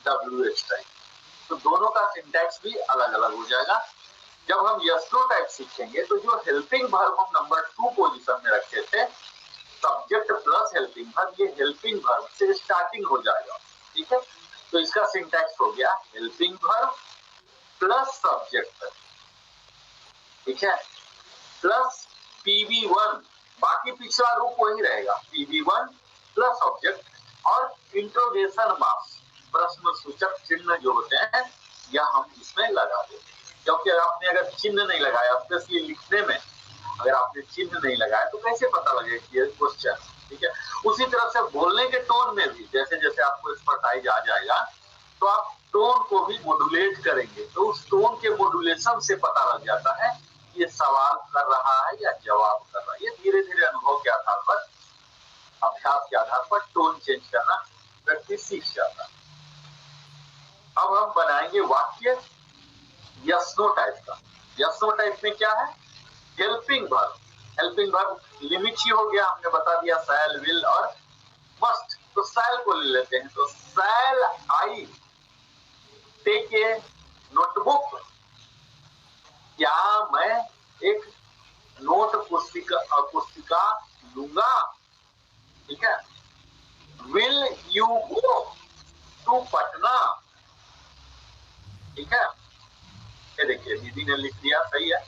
WH टाइप। तो दोनों का सिंटैक्स भी अलग अलग हो जाएगा। जब हम यस नो टाइप सीखेंगे तो जो हेल्पिंग वर्ब हम नंबर 2 पोजीशन में रखे थे, सब्जेक्ट प्लस हेल्पिंग वर्ब, ये हेल्पिंग वर्ब से स्टार्टिंग हो जाएगा। ठीक है, तो इसका सिंटैक्स हो गया हेल्पिंग वर्ब प्लस सब्जेक्ट, ठीक है, प्लस PV1, बाकी पिछला रूप वही रहेगा, PV1 प्लस ऑब्जेक्ट और इंट्रोगेशन मार्क्स, प्रश्न सूचक चिन्ह जो होते हैं यह हम इसमें लगा देंगे। क्योंकि आपने अगर चिन्ह नहीं लगाया, स्पेशली लिखने में अगर आपने चिन्ह नहीं लगाया तो कैसे पता लगेगा कि ये क्वेश्चन। ठीक है, उसी तरह से बोलने के टोन में भी जैसे जैसे आपको एक्सपर्टाइज आ जाएगा तो आप टोन को भी मॉड्यूलेट करेंगे, तो उस टोन के मॉड्यूलेशन से पता लग जाता है ये सवाल कर रहा है या जवाब कर रहा है। ये धीरे धीरे अनुभव के आधार पर, अभ्यास के आधार पर टोन चेंज करना व्यक्ति सीख जाता है। अब हम बनाएंगे वाक्य यस नो टाइप का। यस नो टाइप में क्या है, helping verb. Helping verb limit ही हो गया, हमने बता दिया शैल, विल और मस्ट। तो शैल को ले लेते हैं, तो शैल आई टेक ए नोटबुक, क्या मैं एक नोट पुस्तिका लूंगा। ठीक है, will you go to Patna. ठीक है, ये देखिए दीदी ने लिख दिया, सही है,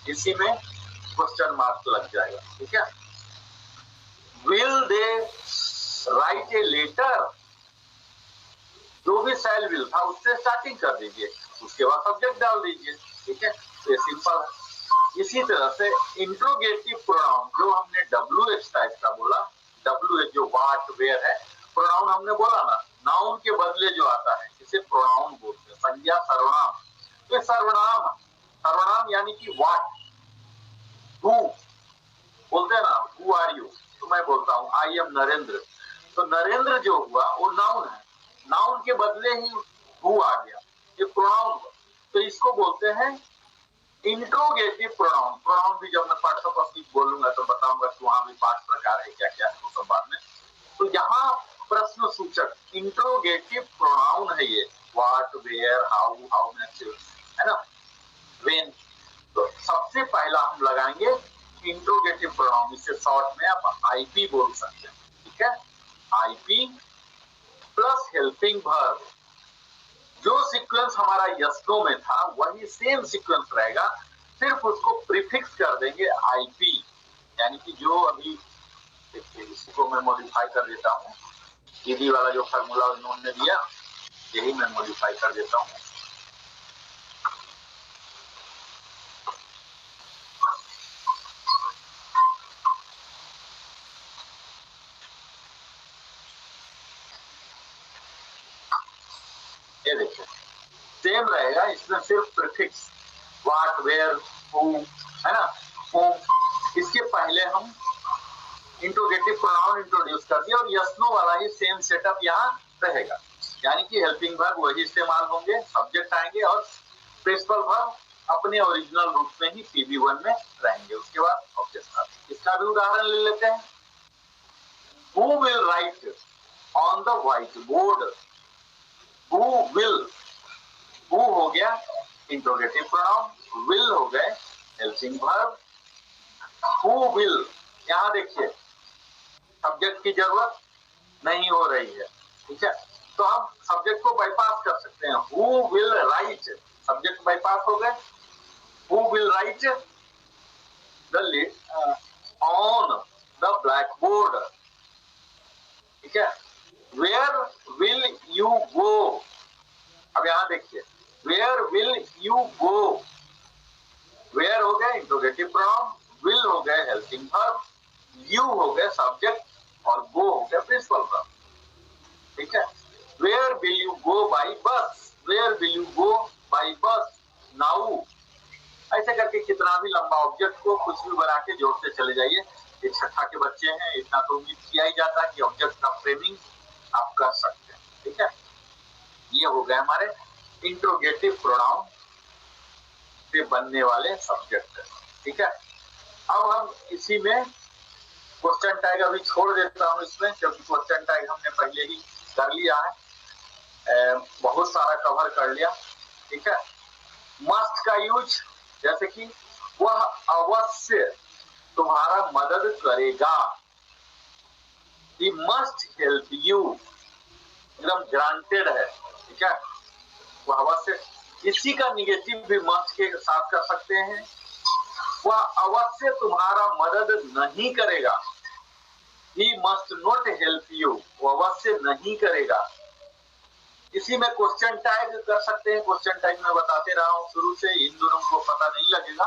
इसी में क्वेश्चन मार्क लग जाएगा। ठीक है, will they write a letter, जो भी शैल विल था उससे स्टार्टिंग कर दीजिए, उसके बाद सब्जेक्ट डाल दीजिए। ठीक है, तो ये सिंपल है। इसी तरह से इंट्रोगेटिव प्रोनाउन जो हमने WH टाइप का बोला, WH जो व्हाट वेयर है, प्रोनाउन हमने बोला ना, नाउन के बदले जो आता है इसे प्रोनाउन बोलते हैं, संज्ञा सर्वनाम। तो सर्वनाम, सर्वनाम यानी कि व्हाट, हु बोलते हैं ना, हु आर यू, तो मैं बोलता हूँ आई एम नरेंद्र, तो नरेंद्र जो हुआ वो नाउन है, नाउन के बदले ही हु आ गया, ये प्रोनाउन हुआ। तो इसको बोलते हैं इंट्रोगेटिव प्रोनाउन। प्रोनाउन भी जब मैं पाठ्यपुस्तक बोलूंगा तो बताऊंगा कि वहां भी 5 प्रकार है, क्या क्या है वो सब बाद में। तो यहाँ प्रश्न सूचक इंट्रोगेटिव प्रोनाउन है ये, what, where, how, how much, है ना, व्हेन। तो सबसे पहला हम लगाएंगे इंट्रोगेटिव प्रोनाउन, इससे शॉर्ट में आप IP बोल सकते हैं। ठीक है, IP प्लस हेल्पिंग वर्ब, जो सीक्वेंस हमारा यस नो में था वही सेम सीक्वेंस रहेगा, सिर्फ उसको प्रीफिक्स कर देंगे IP, यानी कि जो अभी देखिए इसको मैं मॉडिफाई कर देता हूँ, दीदी वाला जो फार्मूला उन्होंने दिया यही मैं मॉडिफाई कर देता हूँ। ये देखिए सेम रहेगा, इसमें सिर्फ प्रीफिक्स व्हाट, वेयर, हु, है ना, हु, इसके पहले हम इंट्रोगेटिव प्रोनाउन इंट्रोड्यूस कर दिया और यस नो वाला ही सेम सेटअप यहाँ रहेगा, यानी कि हेल्पिंग वर्ब वही इस्तेमाल होंगे, सब्जेक्ट आएंगे और प्रिंसिपल वर्ब अपने ओरिजिनल रूप में ही PV1 में रहेंगे, उसके बाद ऑब्जेक्ट। इसका भी उदाहरण ले लेते हैं, who will right on the white board, who will, who हो गया इंट्रोगेटिव प्रोनाउन, विल हो गए हेल्पिंग वर्ब, हु विल, यहाँ देखिए सब्जेक्ट की जरूरत नहीं हो रही है। ठीक है, तो हम सब्जेक्ट को बाईपास कर सकते हैं, who will write, subject bypass हो गए, who will write the on the blackboard, ठीक है। वेयर विल यू गो, अब यहां देखिए, where will you go, where हो गया इंट्रोगेटिव प्रोनाउन, विल हो गया हेल्पिंग वर्ब, यू हो गया सब्जेक्ट और गो हो गया प्रिंसिपल वर्ब, ठीक है। Where will you go by bus, where will you go by bus now, ऐसे करके कितना भी लंबा ऑब्जेक्ट को कुछ भी बना के जोड़ते चले जाइए। ये छठा के बच्चे हैं, इतना तो उम्मीद किया ही जाता है कि ऑब्जेक्ट का फ्रेमिंग आप कर सकते हैं, ठीक है। ये हो गए हमारे इंट्रोगेटिव प्रोनाउन से बनने वाले सब्जेक्ट, ठीक है। अब हम इसी में क्वेश्चन टैग अभी छोड़ देता हूं इसमें, क्योंकि क्वेश्चन टैग हमने पहले ही कर लिया है, बहुत सारा कवर कर लिया, ठीक है। मस्ट का यूज, जैसे कि वह अवश्य तुम्हारा मदद करेगा, He must help you, एकदम ग्रांटेड है, ठीक है। वह अवश्य, इसी का निगेटिव भी मस्ट के साथ कर सकते हैं, वह अवश्य तुम्हारा मदद नहीं करेगा, He must not help you, वो अवश्य नहीं करेगा। इसी में क्वेश्चन टैग कर सकते हैं, क्वेश्चन टैग में बताते रहा हूं शुरू से, इन दोनों को पता नहीं लगेगा।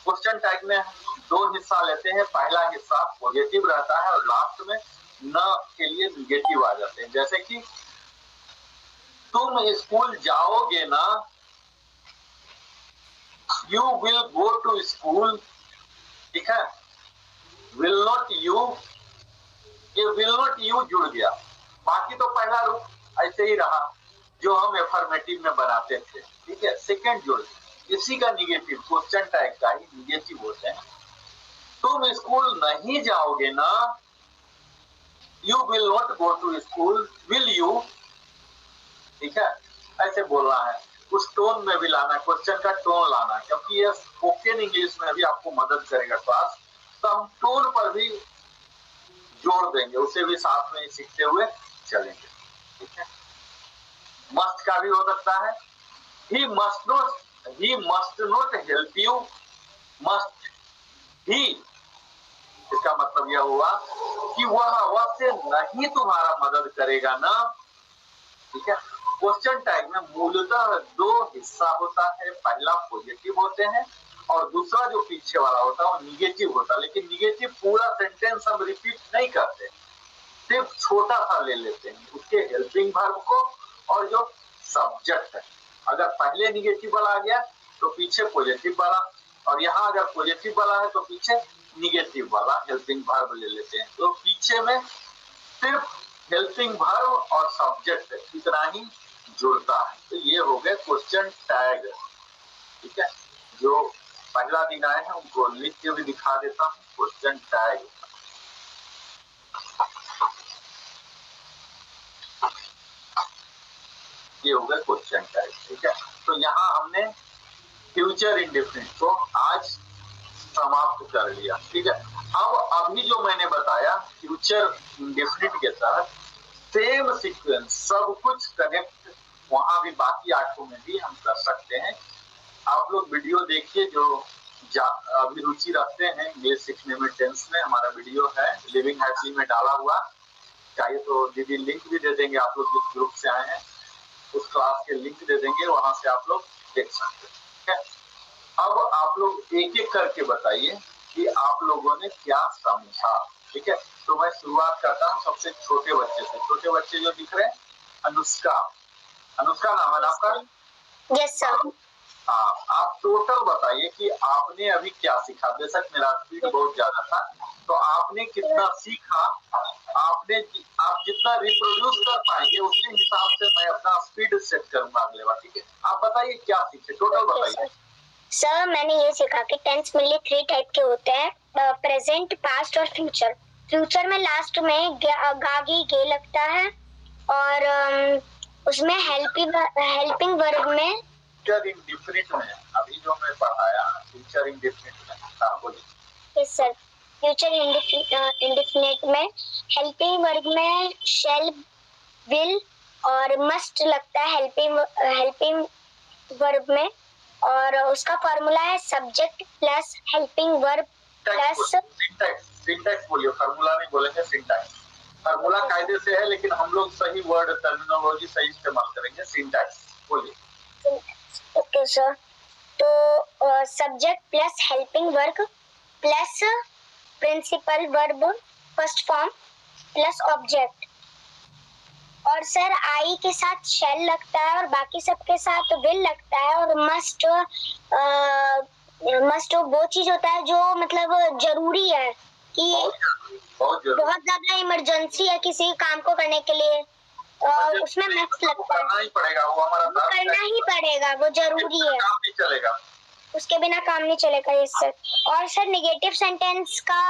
क्वेश्चन टैग में दो हिस्सा लेते हैं, पहला हिस्सा पॉजिटिव रहता है और लास्ट में न के लिए निगेटिव आ जाते हैं, जैसे कि तुम स्कूल जाओगे ना, you will go to school, ठीक है। विल नॉट यू, ये विल नॉट यू जुड़ गया, बाकी तो पहला रूप ऐसे ही रहा जो हम एफर्मेटिव में बनाते थे, ठीक है। सेकंड जुड़, इसी का निगेटिव, क्वेश्चन टैग का ही निगेटिव होते हैं। तुम स्कूल नहीं जाओगे ना, you will not go to school, will you, ठीक है। ऐसे बोलना है, उस टोन में भी लाना है, क्वेश्चन का टोन लाना है, क्योंकि ये स्पोकन इंग्लिश में भी आपको मदद करेगा क्लास, तो हम टोन पर भी जोड़ देंगे, उसे भी साथ में सीखते हुए चलेंगे, ठीक है। मस्ट का भी हो सकता है, he must not help you, must he, इसका मतलब यह हुआ कि वह अवश्य नहीं तुम्हारा मदद करेगा ना, ठीक है। क्वेश्चन टैग में मूलतः दो हिस्सा होता है, पहला पॉजिटिव होते हैं और दूसरा जो पीछे वाला होता है वो निगेटिव होता है, लेकिन निगेटिव पूरा सेंटेंस हम रिपीट नहीं करते, सिर्फ छोटा सा ले लेते हैं, उसके हेल्पिंग वर्ब को और जो सब्जेक्ट है। अगर पहले निगेटिव वाला आ गया तो पीछे पॉजिटिव वाला, और यहाँ अगर पॉजिटिव वाला है तो पीछे निगेटिव वाला हेल्पिंग वर्ब ले लेते हैं, तो पीछे में सिर्फ हेल्पिंग वर्ब और सब्जेक्ट इतना ही जुड़ता है। तो ये हो गए क्वेश्चन टैग, ठीक है। जो पहला दिन आए हैं उनको लिख के भी दिखा देता हूँ, क्वेश्चन टैग, ये हो गया क्वेश्चन टैग, ठीक है। तो यहाँ हमने फ्यूचर इंडेफिनिट को आज समाप्त कर लिया, ठीक है। अब अभी जो मैंने बताया फ्यूचर इंडेफिनिट के तहत सेम सीक्वेंस सब कुछ कनेक्ट वहां भी बाकी आठों में भी हम कर सकते हैं। आप लोग वीडियो देखिए, जो अभी रुचि रखते हैं इंग्लिश सीखने में, टेंस में, हमारा वीडियो है लिविंग हैप्पी में डाला हुआ, चाहिए तो दीदी लिंक भी दे देंगे, आप लोग जिस ग्रुप से आए हैं उस क्लास के लिंक दे देंगे, वहां से आप लोग देख सकते हैं, ठीक है। अब आप लोग एक एक करके बताइए कि आप लोगों ने क्या समझा, ठीक है। तो मैं शुरुआत करता हूँ सबसे छोटे बच्चे से, छोटे बच्चे जो दिख रहे हैं, अनुष्का, अनुष्का नाम है आपका? Yes sir. हाँ, आप टोटल बताइए कि आपने अभी क्या सीखा। बेशक मेरा स्पीड बहुत ज्यादा था, तो आपने कितना सीखा, आप जितना रिप्रोड्यूस कर पाएंगे उसके हिसाब से मैं अपना स्पीड सेट करूंगा अगले बार, ठीक है। आप बताइए क्या सीखे, टोटल बताइए। सर मैंने ये सीखा कि टेंस मेनली 3 टाइप के होते हैं, प्रेजेंट, पास्ट और फ्यूचर। फ्यूचर में लास्ट में गागी गे लगता है, और उसमें हेल्पिंग वर्ब में फ्यूचर इंडेफिनिट में अभी जो मैं पढ़ाया फ्यूचर इंडेफिनिट में, हाँ बोलिए। यस सर, फ्यूचर इंडेफिनिट में हेल्पिंग वर्ब में शैल, विल और मस्ट लगता है हेल्पिंग वर्ब में, और उसका फॉर्मूला है subject plus helping verb plus syntax बोलिए, फॉर्मूला नहीं बोलेंगे, सिंटैक्स। फार्मूला कायदे से है, लेकिन हम लोग सही वर्ड टर्मिनोलॉजी सही इस्तेमाल करेंगे। सिंटैक्स बोलिए। ओके सर, तो subject plus helping verb plus principal verb first form plus object, और सर आई के साथ शेल लगता है और बाकी सबके साथ विल लगता है, और मस्ट वो चीज होता है जो मतलब जरूरी है कि बहुत ज्यादा इमरजेंसी है किसी काम को करने के लिए, और उसमें मस्ट लगता है। करना ही पड़ेगा, वो हमारा करना ही पड़ेगा, वो जरूरी है, काम नहीं चलेगा, उसके बिना काम नहीं चलेगा। ये सर, और सर नेगेटिव सेंटेंस का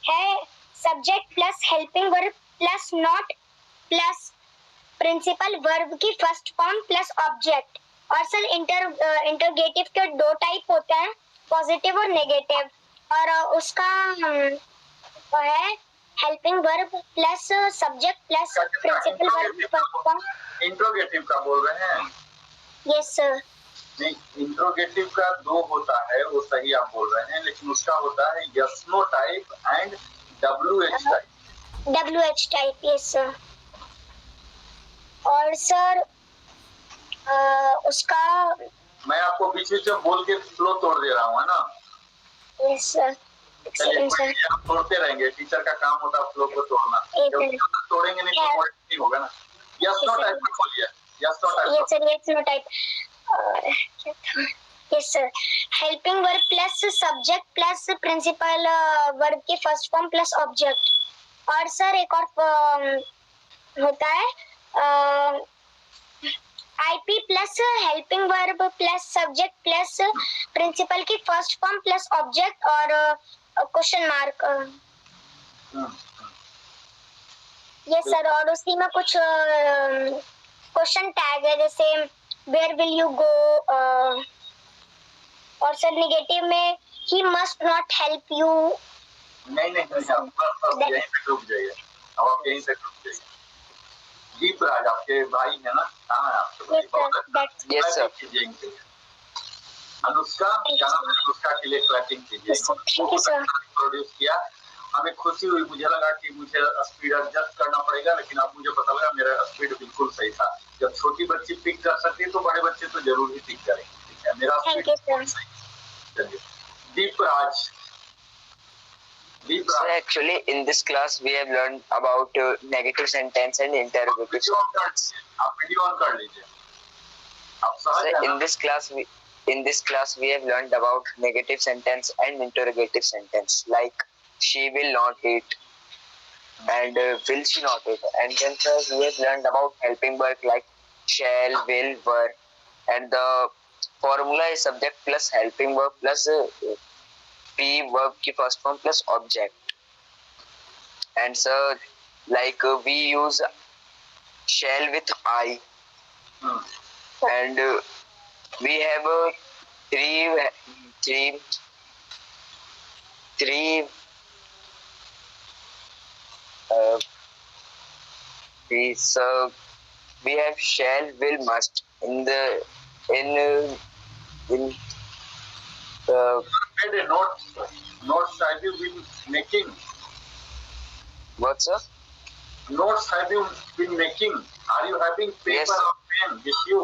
है subject plus helping verb plus not plus principal verb की फर्स्ट फॉर्म प्लस ऑब्जेक्ट। और सर इंटरोगेटिव के दो टाइप होते हैं, पॉजिटिव और नेगेटिव, और उसका वो है helping verb plus subject plus principal verb की फर्स्ट फॉर्म। इंट्रोगेटिव का बोल रहे हैं? Yes sir. नहीं, इंट्रोगेटिव का दो होता है, वो सही आप बोल रहे हैं, लेकिन उसका होता है yes no type and WH type. WH type, yes sir. और सर उसका मैं आपको बीच बीच में बोल के फ्लो तोड़ दे रहा हूँ, है ना? Yes sir. आप तोड़ते रहेंगे, टीचर का काम होता है फ्लो को तोड़ना। तोड़ेंगे नहीं तो नहीं होगा ना। यस नो टाइप में बोलिए। Yes no type. Yes sir, yes no type. Yes sir, helping verb plus subject plus principal verb की फर्स्ट फॉर्म प्लस ऑब्जेक्ट। और सर एक और होता है IP plus helping verb plus subject plus principal की फर्स्ट फॉर्म प्लस ऑब्जेक्ट और क्वेश्चन मार्क। यस सर, और उसी में कुछ क्वेश्चन टैग है, जैसे वेयर विल यू गो, और सर नेगेटिव में ही मस्ट नॉट हेल्प यू। नहीं आप यहीं पे रुक जाइए, अब आप यहीं से रुक जाइए। दीपराज आपके भाई है ना? हाँ, आपके यस सर। अनुष्का, क्या नाम है? अनुष्का के लिए क्लैपिंग कीजिए। Thank you sir. प्रोड्यूस किया, हमें खुशी हुई, मुझे लगा कि मुझे स्पीड एडजस्ट करना पड़ेगा, लेकिन अब मुझे पता लगा मेरा स्पीड बिल्कुल सही था। जब छोटी बच्ची पिक कर सकती है तो बड़े बच्चे तो जरूर ही पिक करेंगे। ठीक है, मेरा स्पीड सही। चलिए, Deepraj. So actually in this class we have learned about negative sentence and interrogative sentence. आप वीडियो ऑन कर लीजिए। So in this class we have learned about negative sentence and interrogative sentence, like she will not eat and will she not eat. And then first we have learned about helping verb like shall, will, were, and the formula is subject plus helping verb plus P verb की first form plus object. And so like we use shall with I, and we have we have shall, will, must in made a notes have you been making? what sir? Notes have you been making? Are you having paper Yes, or pen with you?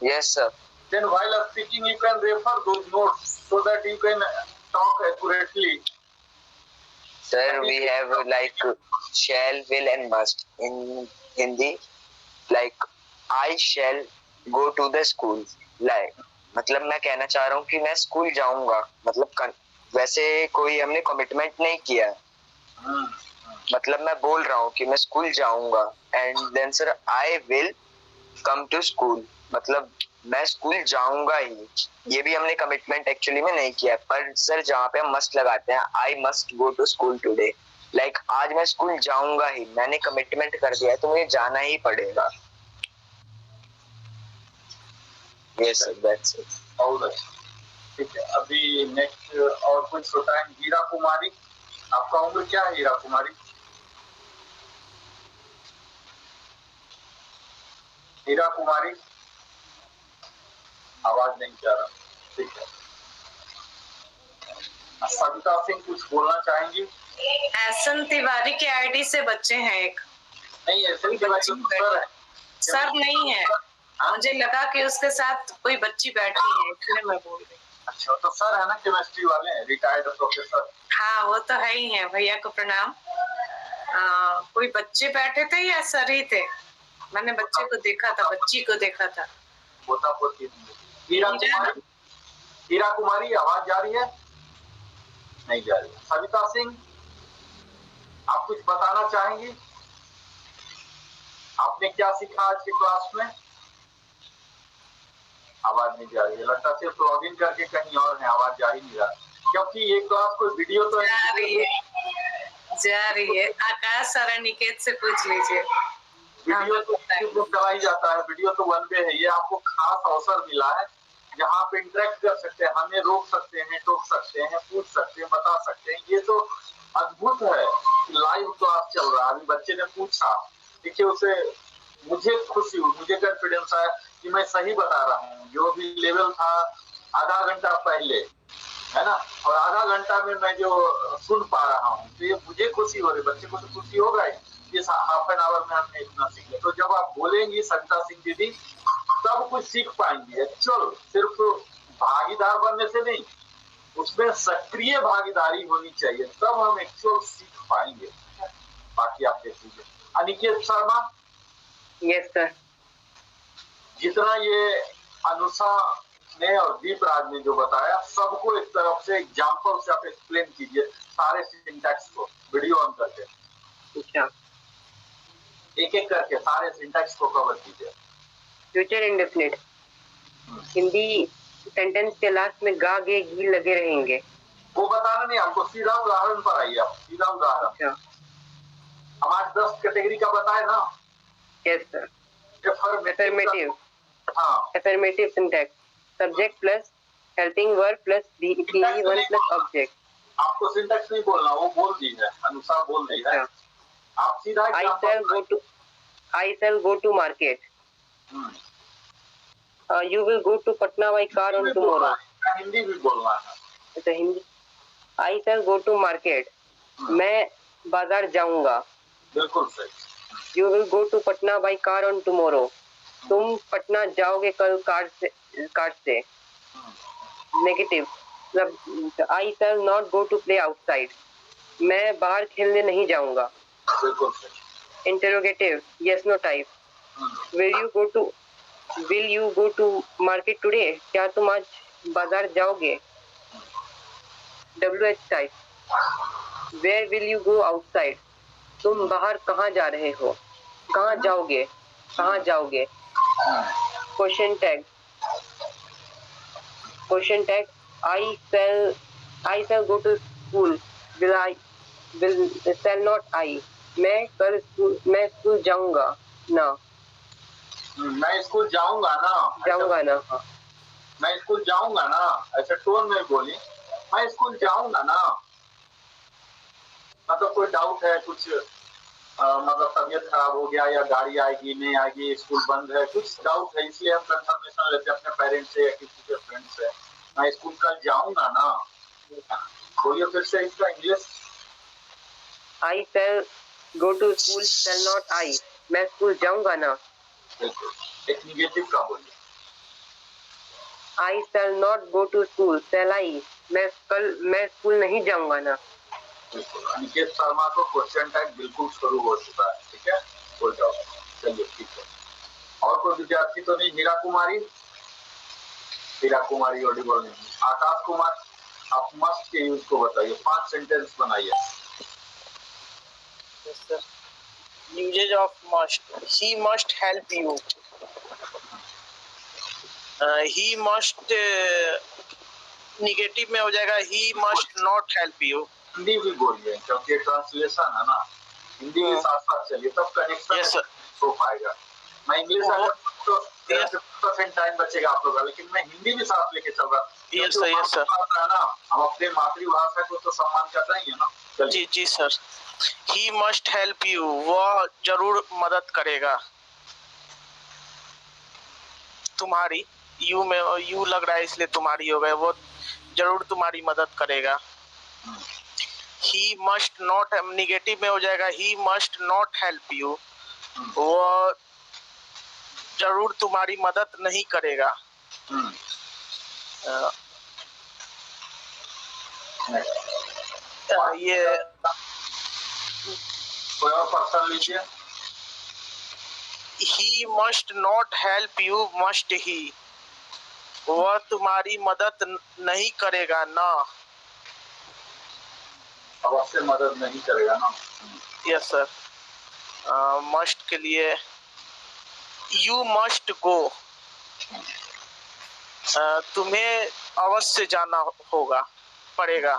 Yes sir. Then while speaking you can refer those notes so that you can talk accurately. Sir, we have like shall, will and must in Hindi. Like I shall go to the school. Like मतलब मैं कहना चाह रहा हूँ कि मैं स्कूल जाऊंगा, मतलब वैसे कोई हमने कमिटमेंट नहीं किया, मतलब मैं बोल रहा हूँ कि मैं स्कूल जाऊंगा। And then sir I will come to school, मतलब मैं स्कूल जाऊंगा ही, ये भी हमने कमिटमेंट एक्चुअली में नहीं किया। पर सर जहाँ पे हम मस्ट लगाते हैं, I must go to school today, like आज मैं स्कूल जाऊंगा ही, मैंने कमिटमेंट कर दिया है तो मुझे जाना ही पड़ेगा। Yes sir, that's it. ठीक है, अभी नेक्स्ट और कुछ होता है? हीरा कुमारी, आपका उम्र क्या है हीरा कुमारी? हीरा कुमारी, आवाज नहीं जा रहा। ठीक है, सविता सिंह कुछ बोलना चाहेंगी? एहसन तिवारी के आईडी से बच्चे हैं एक। नहीं ऐसे कोई तिवारी बच्ची तो सर है। सर नहीं है, मुझे लगा कि उसके साथ कोई बच्ची बैठी है इसलिए मैं बोल रही। अच्छा तो सर है ना केमिस्ट्री वाले, रिटायर्ड प्रोफेसर। हाँ वो तो है ही है, भैया को प्रणाम। कोई बच्चे बैठे थे या सर ही थे? मैंने बच्चे को देखा था, बच्ची को देखा था। पोता पोती। हीरा कुमारी आवाज जा रही है? नहीं जा रही। सविता सिंह आप कुछ बताना चाहेंगी? आपने क्या सीखा आज के क्लास में? आवाज नहीं जा रही है, लगता है सिर्फ लॉग इन करके कहीं और है, आवाज जा ही नहीं रहा। क्योंकि ये क्लास कोई वीडियो तो जा रही है। आकाश सर अनिकेत से पूछ लीजिए। वीडियो तो चला ही जाता है, वीडियो तो वन वे है। ये आपको खास अवसर मिला है जहाँ पे इंटरेक्ट कर सकते हैं, हमें रोक सकते हैं, टोक सकते हैं, पूछ सकते हैं, बता सकते हैं। ये तो अद्भुत है। लाइव क्लास चल रहा है, अभी बच्चे ने पूछा, देखिए उसे मुझे खुशी हुई, मुझे कॉन्फिडेंस आया कि मैं सही बता रहा हूँ। जो भी लेवल था आधा घंटा पहले, है ना, और आधा घंटा में मैं जो सुन पा रहा हूँ, तो ये मुझे खुशी हो रही, बच्चे को तो खुशी होगा ही। इस हाफ एन आवर में हमने इतना सीख लिया। तो जब आप बोलेंगी सविता सिंह दीदी सब कुछ सीख पाएंगी। एक्चुअल सिर्फ भागीदार बनने से नहीं, उसमें सक्रिय भागीदारी होनी चाहिए, तब हम एक्चुअल सीख पाएंगे। बाकी आप देख लीजिए। अनिकेत शर्मा। Yes sir. जितना ये अनुषा ने और दीपराज ने जो बताया, सबको एक तरफ से एग्जाम्पल से आप एक्सप्लेन कीजिए सारे सिंटैक्स को, वीडियो ऑन करके। अच्छा, एक एक करके सारे सिंटैक्स को कवर कीजिए। फ्यूचर इंडेफिनिट हिंदी सेंटेंस के लास्ट में गा गे घी लगे रहेंगे। वो बताना नहीं हमको, सीधा उदाहरण पर आइए आप, सीधा उदाहरण। अच्छा, हम 8-10 कैटेगरी का बताए ना। Yes sir. अफर्मेटिव। हाँ, affirmative syntax subject plus helping verb plus one plus object. आपको सिंटैक्स नहीं बोलना, वो बोल दी है, अनुसार बोल दी है। आप सीधा I shall go to market. You will go to Patna by car on tomorrow. Hindi भी बोलना है। अच्छा Hindi. I shall go to market. मैं बाजार जाऊंगा। बिल्कुल सही। You will go to Patna by car on tomorrow. तुम पटना जाओगे कल कार से। Negative I shall not go to play outside. मैं बाहर खेलने नहीं जाऊंगा। बिल्कुल सही। Interrogative yes no type. Will you go to market today? क्या तुम आज बाजार जाओगे? WH type. Where will you go outside? तुम बाहर कहाँ जा रहे हो? कहाँ जाओगे? कहाँ जाओगे? Question tag. I shall go to school. Shall not I. मैं स्कूल जाऊंगा ना। मैं स्कूल जाऊंगा ना। हाँ। मैं स्कूल जाऊंगा ना, ऐसे टोन में बोली, मैं स्कूल जाऊंगा ना। मतलब कोई डाउट है कुछ, मतलब तबीयत खराब हो गया या गाड़ी आएगी नहीं आएगी, स्कूल बंद है, कुछ डाउट है, इसलिए हम कंफर्मेशन लेते हैं अपने पेरेंट्स से या किसी के फ्रेंड से। मैं स्कूल कल जाऊंगा ना, बोलिए फिर से इसका English. I shall go to school, shall not I. मैं स्कूल जाऊंगा ना। बिल्कुल, एक निगेटिव का बोलिए। I shall not go to school, shall I. मैं स्कूल नहीं जाऊंगा ना। बिल्कुल, अनिकेत शर्मा को क्वेश्चन टैग बिल्कुल शुरू हो चुका है, ठीक है, बोल जाओ। चलिए ठीक है। और कोई विद्यार्थी तो नहीं? हीरा कुमारी ऑडिबल नहीं। आकाश कुमार, आप मस्ट के यूज को बताइए, 5 सेंटेंस बनाइए। Yes, sir. Usage of must. He must help you. He must negative में हो जाएगा, he must not help you. Hindi भी बोलिए क्योंकि ट्रांसलेशन है ना, हिंदी के साथ साथ चलिए, तब कनेक्शन हो पाएगा। मैं इंग्लिश तो 30% टाइम बचेगा आप लोग का, लेकिन मैं हिंदी भी साथ लेके चल रहा। Yes sir. हम अपने मातृभाषा को तो सम्मान कर रहे हैं ना। जी sir. He must help you. वह जरूर मदद करेगा तुम्हारी। यू लग रहा है इसलिए तुम्हारी हो गए, वो जरूर तुम्हारी मदद करेगा। ही मस्ट नॉट, निगेटिव में हो जाएगा ही मस्ट नॉट हेल्प यू, वो जरूर तुम्हारी मदद नहीं करेगा। ये कोई और पर्सन लीजिए। He must not help you, must he, वह तुम्हारी मदद नहीं करेगा ना। अवश्य मदद नहीं करेगा ना। Yes sir. मस्ट के लिए यू मस्ट गो, तुम्हें अवश्य जाना होगा, पड़ेगा।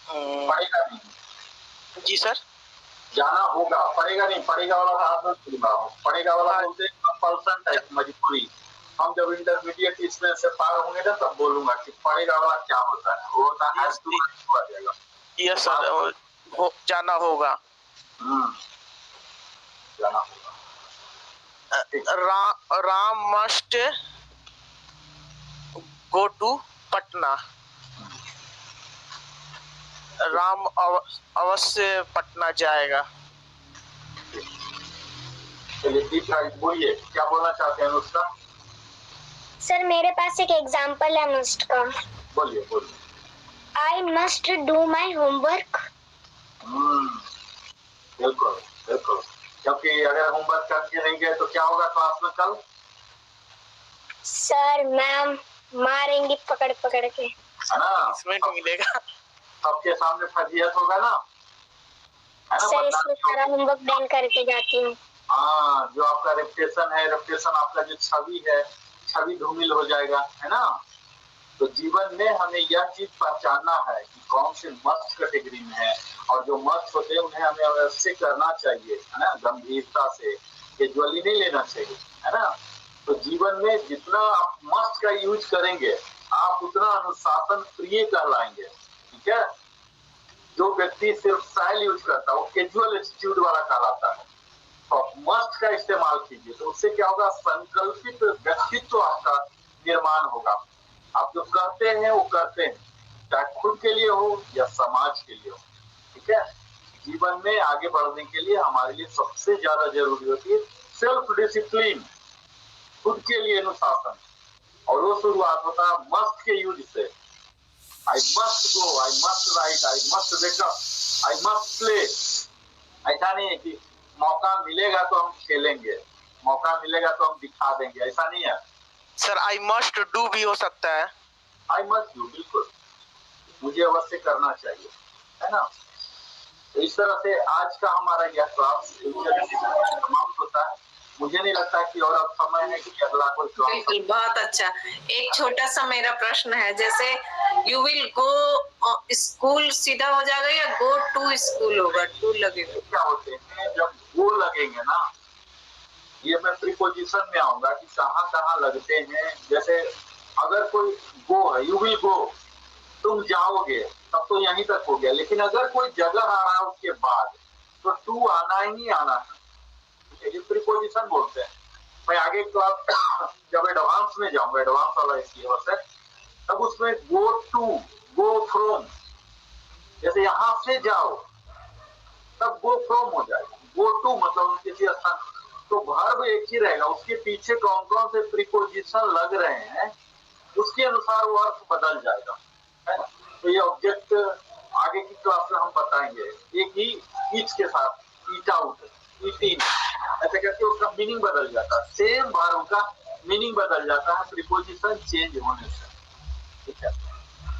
पड़ेगा नहीं। जी सर। जाना होगा, पड़ेगा नहीं। पड़ेगा वाला हाथ में खुलवा हो, पड़ेगा वाला बोलते हैं कंपल्सन टाइप, मजबूरी। हम जब इंटरमीडिएट इसमें से पार होंगे ना तब बोलूंगा कि पड़ेगा वाला क्या होता है। वो होता है जाएगा। यस सर, जाना होगा। जाना होगा। Ram must go to Patna, Ram अवश्य पटना जाएगा। चलिए बोलिए, क्या बोलना चाहते हैं उसका? सर मेरे पास एक एग्जांपल है मस्ट का। बोलिए बोलिए। I must do my homework. बिल्कुल बिल्कुल, क्योंकि अगर होमवर्क करके नहीं गए तो क्या होगा क्लास में कल? सर मैम मारेंगी पकड़ पकड़ के, है ना? इसमें तो मिलेगा, सबके सामने फजीहत होगा ना, है ना? सर इसलिए सारा होमवर्क डन करके जाती हूँ। हाँ, जो आपका रेपुटेशन है, रेपुटेशन आपका जो छवि है, छवि धूमिल हो जाएगा, है ना? तो जीवन में हमें यह चीज पहचानना है कि कौन से मस्त कैटेगरी में है, और जो मस्त होते हैं उन्हें हमें अवश्य करना चाहिए, है ना? गंभीरता से, कैजुअली नहीं लेना चाहिए, है ना? तो जीवन में जितना आप मस्त का यूज करेंगे आप उतना अनुशासन प्रिय कहलाएंगे, ठीक है? जो व्यक्ति सिर्फ स्टाइल यूज करता है वो कैजुअल एटीट्यूड वाला कहलाता है। तो मस्ट का इस्तेमाल कीजिए, तो उससे क्या होगा? संकल्पित व्यक्तित्व आपका निर्माण होगा। आप जो कहते हैं वो करते हैं, चाहे खुद के लिए हो या समाज के लिए हो, ठीक है? जीवन में आगे बढ़ने के लिए हमारे लिए सबसे ज्यादा जरूरी होती है सेल्फ डिसिप्लिन, खुद के लिए अनुशासन, और वो शुरुआत होता है मस्ट के यूज से। आई must go, I must write, I must wake up, I must play. ऐसा नहीं है कि मौका मिलेगा तो हम खेलेंगे, मौका मिलेगा तो हम दिखा देंगे, ऐसा नहीं है सर। आई मस्ट डू भी हो सकता है। आई मस्ट डू, बिल्कुल, मुझे अवश्य करना चाहिए, है ना? तो इस तरह से आज का हमारा यह क्लास समाप्त होता है। मुझे नहीं लगता कि और अब समय है कि अगला कोई क्लास। बिल्कुल, बहुत अच्छा। एक छोटा सा मेरा प्रश्न है, जैसे यू विल गो स्कूल सीधा हो जाएगा या गो टू स्कूल होगा? टू लगेगा। क्या होते हैं जब गो लगेंगे ना, ये मैं प्रीपोजिशन में आऊंगा कि कहाँ कहाँ लगते हैं। जैसे अगर कोई गो है, यू विल गो, तुम जाओगे, तब तो यहीं तक हो गया। लेकिन अगर कोई जगह आ रहा है उसके बाद तो टू आना ही आना है, ये प्रीपोजिशन बोलते हैं। मैं आगे क्लास जब एडवांस में जाऊंगा, एडवांस वाला इसलिए है, तब उसमें गो टू, गो फ्रॉम, जैसे यहां से जाओ तब गो फ्रॉम हो जाएगा। गो टू मतलब किसी स्थान, तो वर्ब एक ही रहेगा, उसके पीछे कौन कौन से प्रीपोजिशन लग रहे हैं उसके अनुसार वो अर्थ बदल जाएगा, है ना? तो ये ऑब्जेक्ट आगे की क्लास में हम बताएंगे। एक ही ईच के साथ, ईट आउट, ईटिंग, ऐसे करके उसका मीनिंग बदल जाता है। सेम वर्ब का मीनिंग बदल जाता है प्रीपोजिशन चेंज होने से, ठीक है?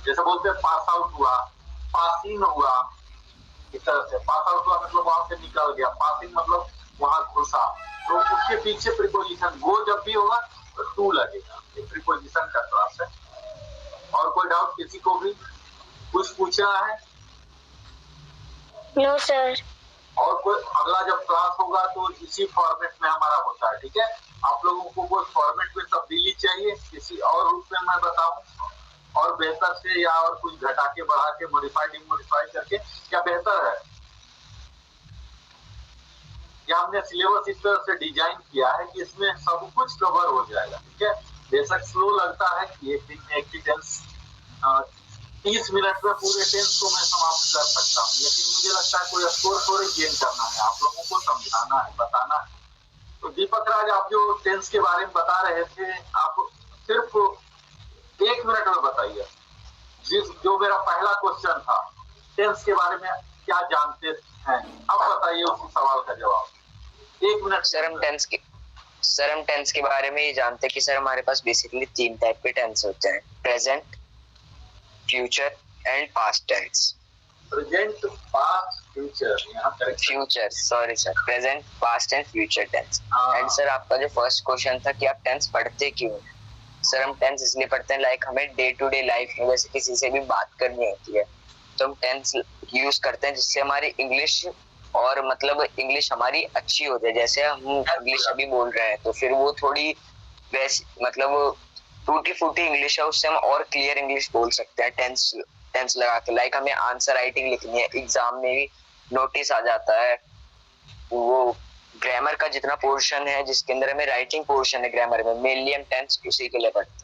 जैसे बोलते हैं पास आउट हुआ, पास इन हुआ, इस तरह से पास आउट हुआ मतलब वहां से निकल गया, पासिंग मतलब वहां घुसा। तो उसके पीछे प्रीपोजिशन गो जब भी होगा तो टू लगेगा। ये प्रीपोजिशन का क्लास है। और कोई डाउट किसी को भी कुछ पूछना है? No sir. और कोई अगला जब क्लास होगा तो इसी फॉर्मेट में हमारा होता है, ठीक है? आप लोगों को कोई फॉर्मेट में तब्दीली चाहिए, किसी और रूप में मैं बताऊं और बेहतर से, या और कुछ घटा के बढ़ा के मॉडिफाई डिमॉडिफाई करके, क्या बेहतर है? या हमने सिलेबस इस तरह से डिजाइन किया है कि इसमें सब कुछ कवर हो जाएगा, ठीक है? बेशक स्लो लगता है कि एक दिन में एक्सीडेंस 30 मिनट में पूरे टेंस को मैं समाप्त कर सकता हूँ, लेकिन मुझे लगता है कोई स्कोर थोड़ी गेन करना है, आप लोगों को समझाना है, बताना है। तो दीपक राज, आप जो टेंस के बारे में बता रहे थे, आप सिर्फ 1 मिनट में बताइए। जो मेरा पहला क्वेश्चन था, टेंस के बारे में क्या जानते हैं, अब बताइए उस सवाल का जवाब 1 मिनट। सर हम टेंस के बारे में ये जानते हैं कि सर हमारे पास बेसिकली 3 टाइप के टेंस होते हैं, present, future and past tense. Present, past, future, यहाँ future, sorry sir, present, past and future tense. And sir आपका जो फर्स्ट क्वेश्चन था कि आप टेंस पढ़ते क्यों हैं, सर हम टेंस इसलिए पढ़ते हैं, लाइक हमें डे टू डे लाइफ में जैसे किसी से भी बात करनी होती है तो हम टेंस यूज करते हैं, जिससे हमारी इंग्लिश और मतलब इंग्लिश हमारी अच्छी हो जाए। जैसे हम इंग्लिश अभी बोल रहे हैं तो फिर वो थोड़ी वैसी मतलब टूटी फूटी इंग्लिश है, उससे हम और क्लियर इंग्लिश बोल सकते हैं टेंस लगा के। लाइक हमें आंसर राइटिंग लिखनी है, एग्जाम में भी नोटिस आ जाता है, वो ग्रामर का जितना पोर्शन है जिसके अंदर हमें राइटिंग पोर्शन है ग्रामर में, मेनली हम टेंस उसी के लिए पढ़ते हैं।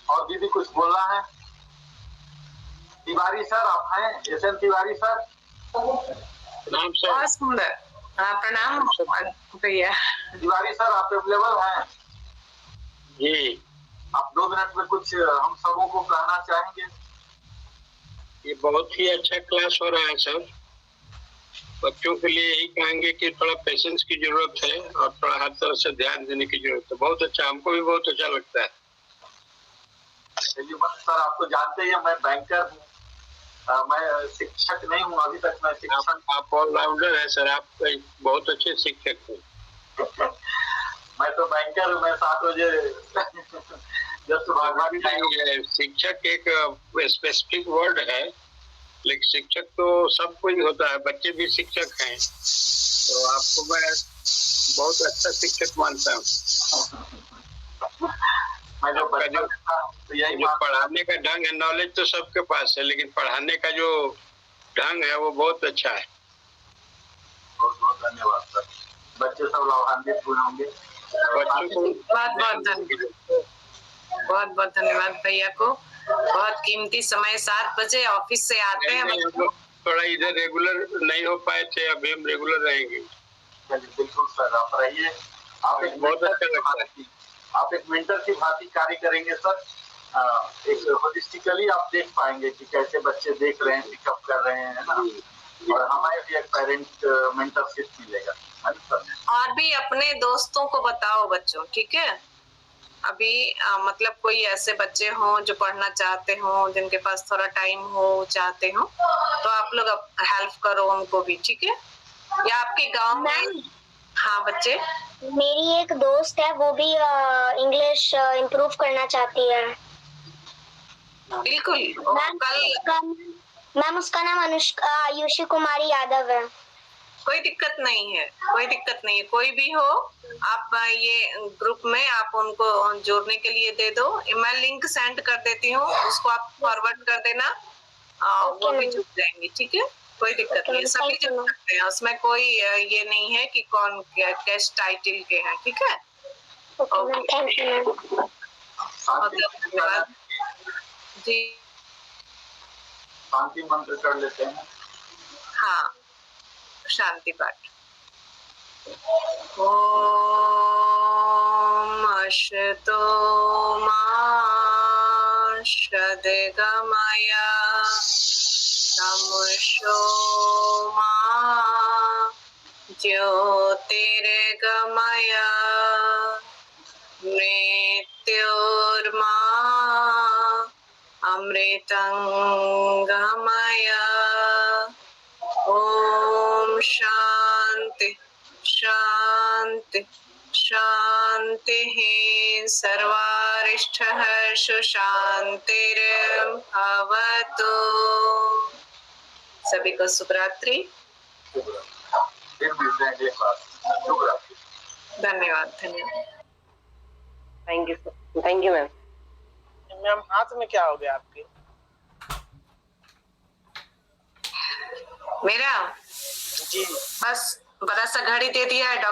और दीदी कुछ बोलना है? तिवारी सर आप हैं, एसएन तिवारी सर? प्रणाम सर। बहुत सुंदर, हाँ प्रणाम भैया। तिवारी सर आप अवेलेबल हैं? जी। आप 2 मिनट में कुछ हम सबों को कहना चाहेंगे? ये बहुत ही अच्छा क्लास हो रहा है सर। बच्चों के लिए यही कहेंगे कि थोड़ा पेशेंस की जरूरत है और थोड़ा हर तरह से ध्यान देने की जरूरत है। बहुत अच्छा, हमको भी बहुत अच्छा लगता है। चलिए सर, आपको जानते हैं मैं बैंकर हूँ, मैं शिक्षक नहीं हूँ अभी तक, मैं शिक्षक। आप ऑलराउंडर है सर, आप बहुत अच्छे शिक्षक हैं। मैं तो बैंकर हूँ, मैं 7 बजे शिक्षक एक स्पेसिफिक वर्ड है, लेकिन शिक्षक तो सब कोई होता है, बच्चे भी शिक्षक हैं, तो आपको मैं बहुत अच्छा शिक्षक मानता हूँ। मैं जो पढ़ाने का ढंग है, नॉलेज तो सबके पास है, लेकिन पढ़ाने का जो ढंग है वो बहुत अच्छा है। बहुत बहुत धन्यवाद सर, बच्चे सब लाभान्वित होंगे। बहुत बहुत धन्यवाद भैया को, बहुत कीमती समय, 7 बजे ऑफिस से आते हैं। थोड़ा इधर रेगुलर नहीं हो पाए थे, अभी हम रेगुलर रहेंगे। बिल्कुल सर, आप रहिए। आप एक बहुत अच्छा लगता है, आप एक मेंटर की भांति कार्य करेंगे सर। एक होलिस्टिकली आप देख पाएंगे कि कैसे बच्चे देख रहे हैं, पिकअप कर रहे हैं, है ना, और हमें भी एक पेरेंट मेंटरशिप मिलेगा, है ना सर। और भी अपने दोस्तों को बताओ बच्चों, ठीक है? अभी मतलब कोई ऐसे बच्चे हों जो पढ़ना चाहते हों, जिनके पास थोड़ा टाइम हो, चाहते हो, तो आप लोग हेल्प करो उनको भी, ठीक है? या आपके गांव में? हाँ बच्चे, मेरी एक दोस्त है, वो भी इंग्लिश इम्प्रूव करना चाहती है। बिल्कुल। मैम उसका नाम आयुषी कुमारी यादव है। कोई दिक्कत नहीं है, कोई दिक्कत नहीं है, कोई भी हो आप ये ग्रुप में आप उनको जोड़ने के लिए दे दो, मैं लिंक सेंड कर देती हूँ, उसको आप फॉरवर्ड कर देना, वो भी जुड़ जाएंगे, ठीक है? कोई दिक्कत नहीं है, सभी जुड़ सकते हैं, उसमें कोई ये नहीं है कि कौन किस टाइटल के हैं, ठीक है? ओके, धन्यवाद जी। शांति मंत्र कर लेते हैं। हाँ, शांति पाठ। ओम अश्तो मा सद्गमय तमसो मा ज्योतिर्गमय मृत्योर्मा अमृतंगमय। ओम शांति शांति शांति सर्वारिष्ठः सुशांतिर्भवतु। सभी को शुभ रात्रि। फिर मिलते हैं अगले क्लास। शुभ रात्रि। धन्यवाद धन्यवाद। Thank you sir, thank you ma'am. Ma'am हाथ में क्या हो गया आपके? मेरा जी बस बड़ा सा घड़ी दे दिया है डॉक्टर।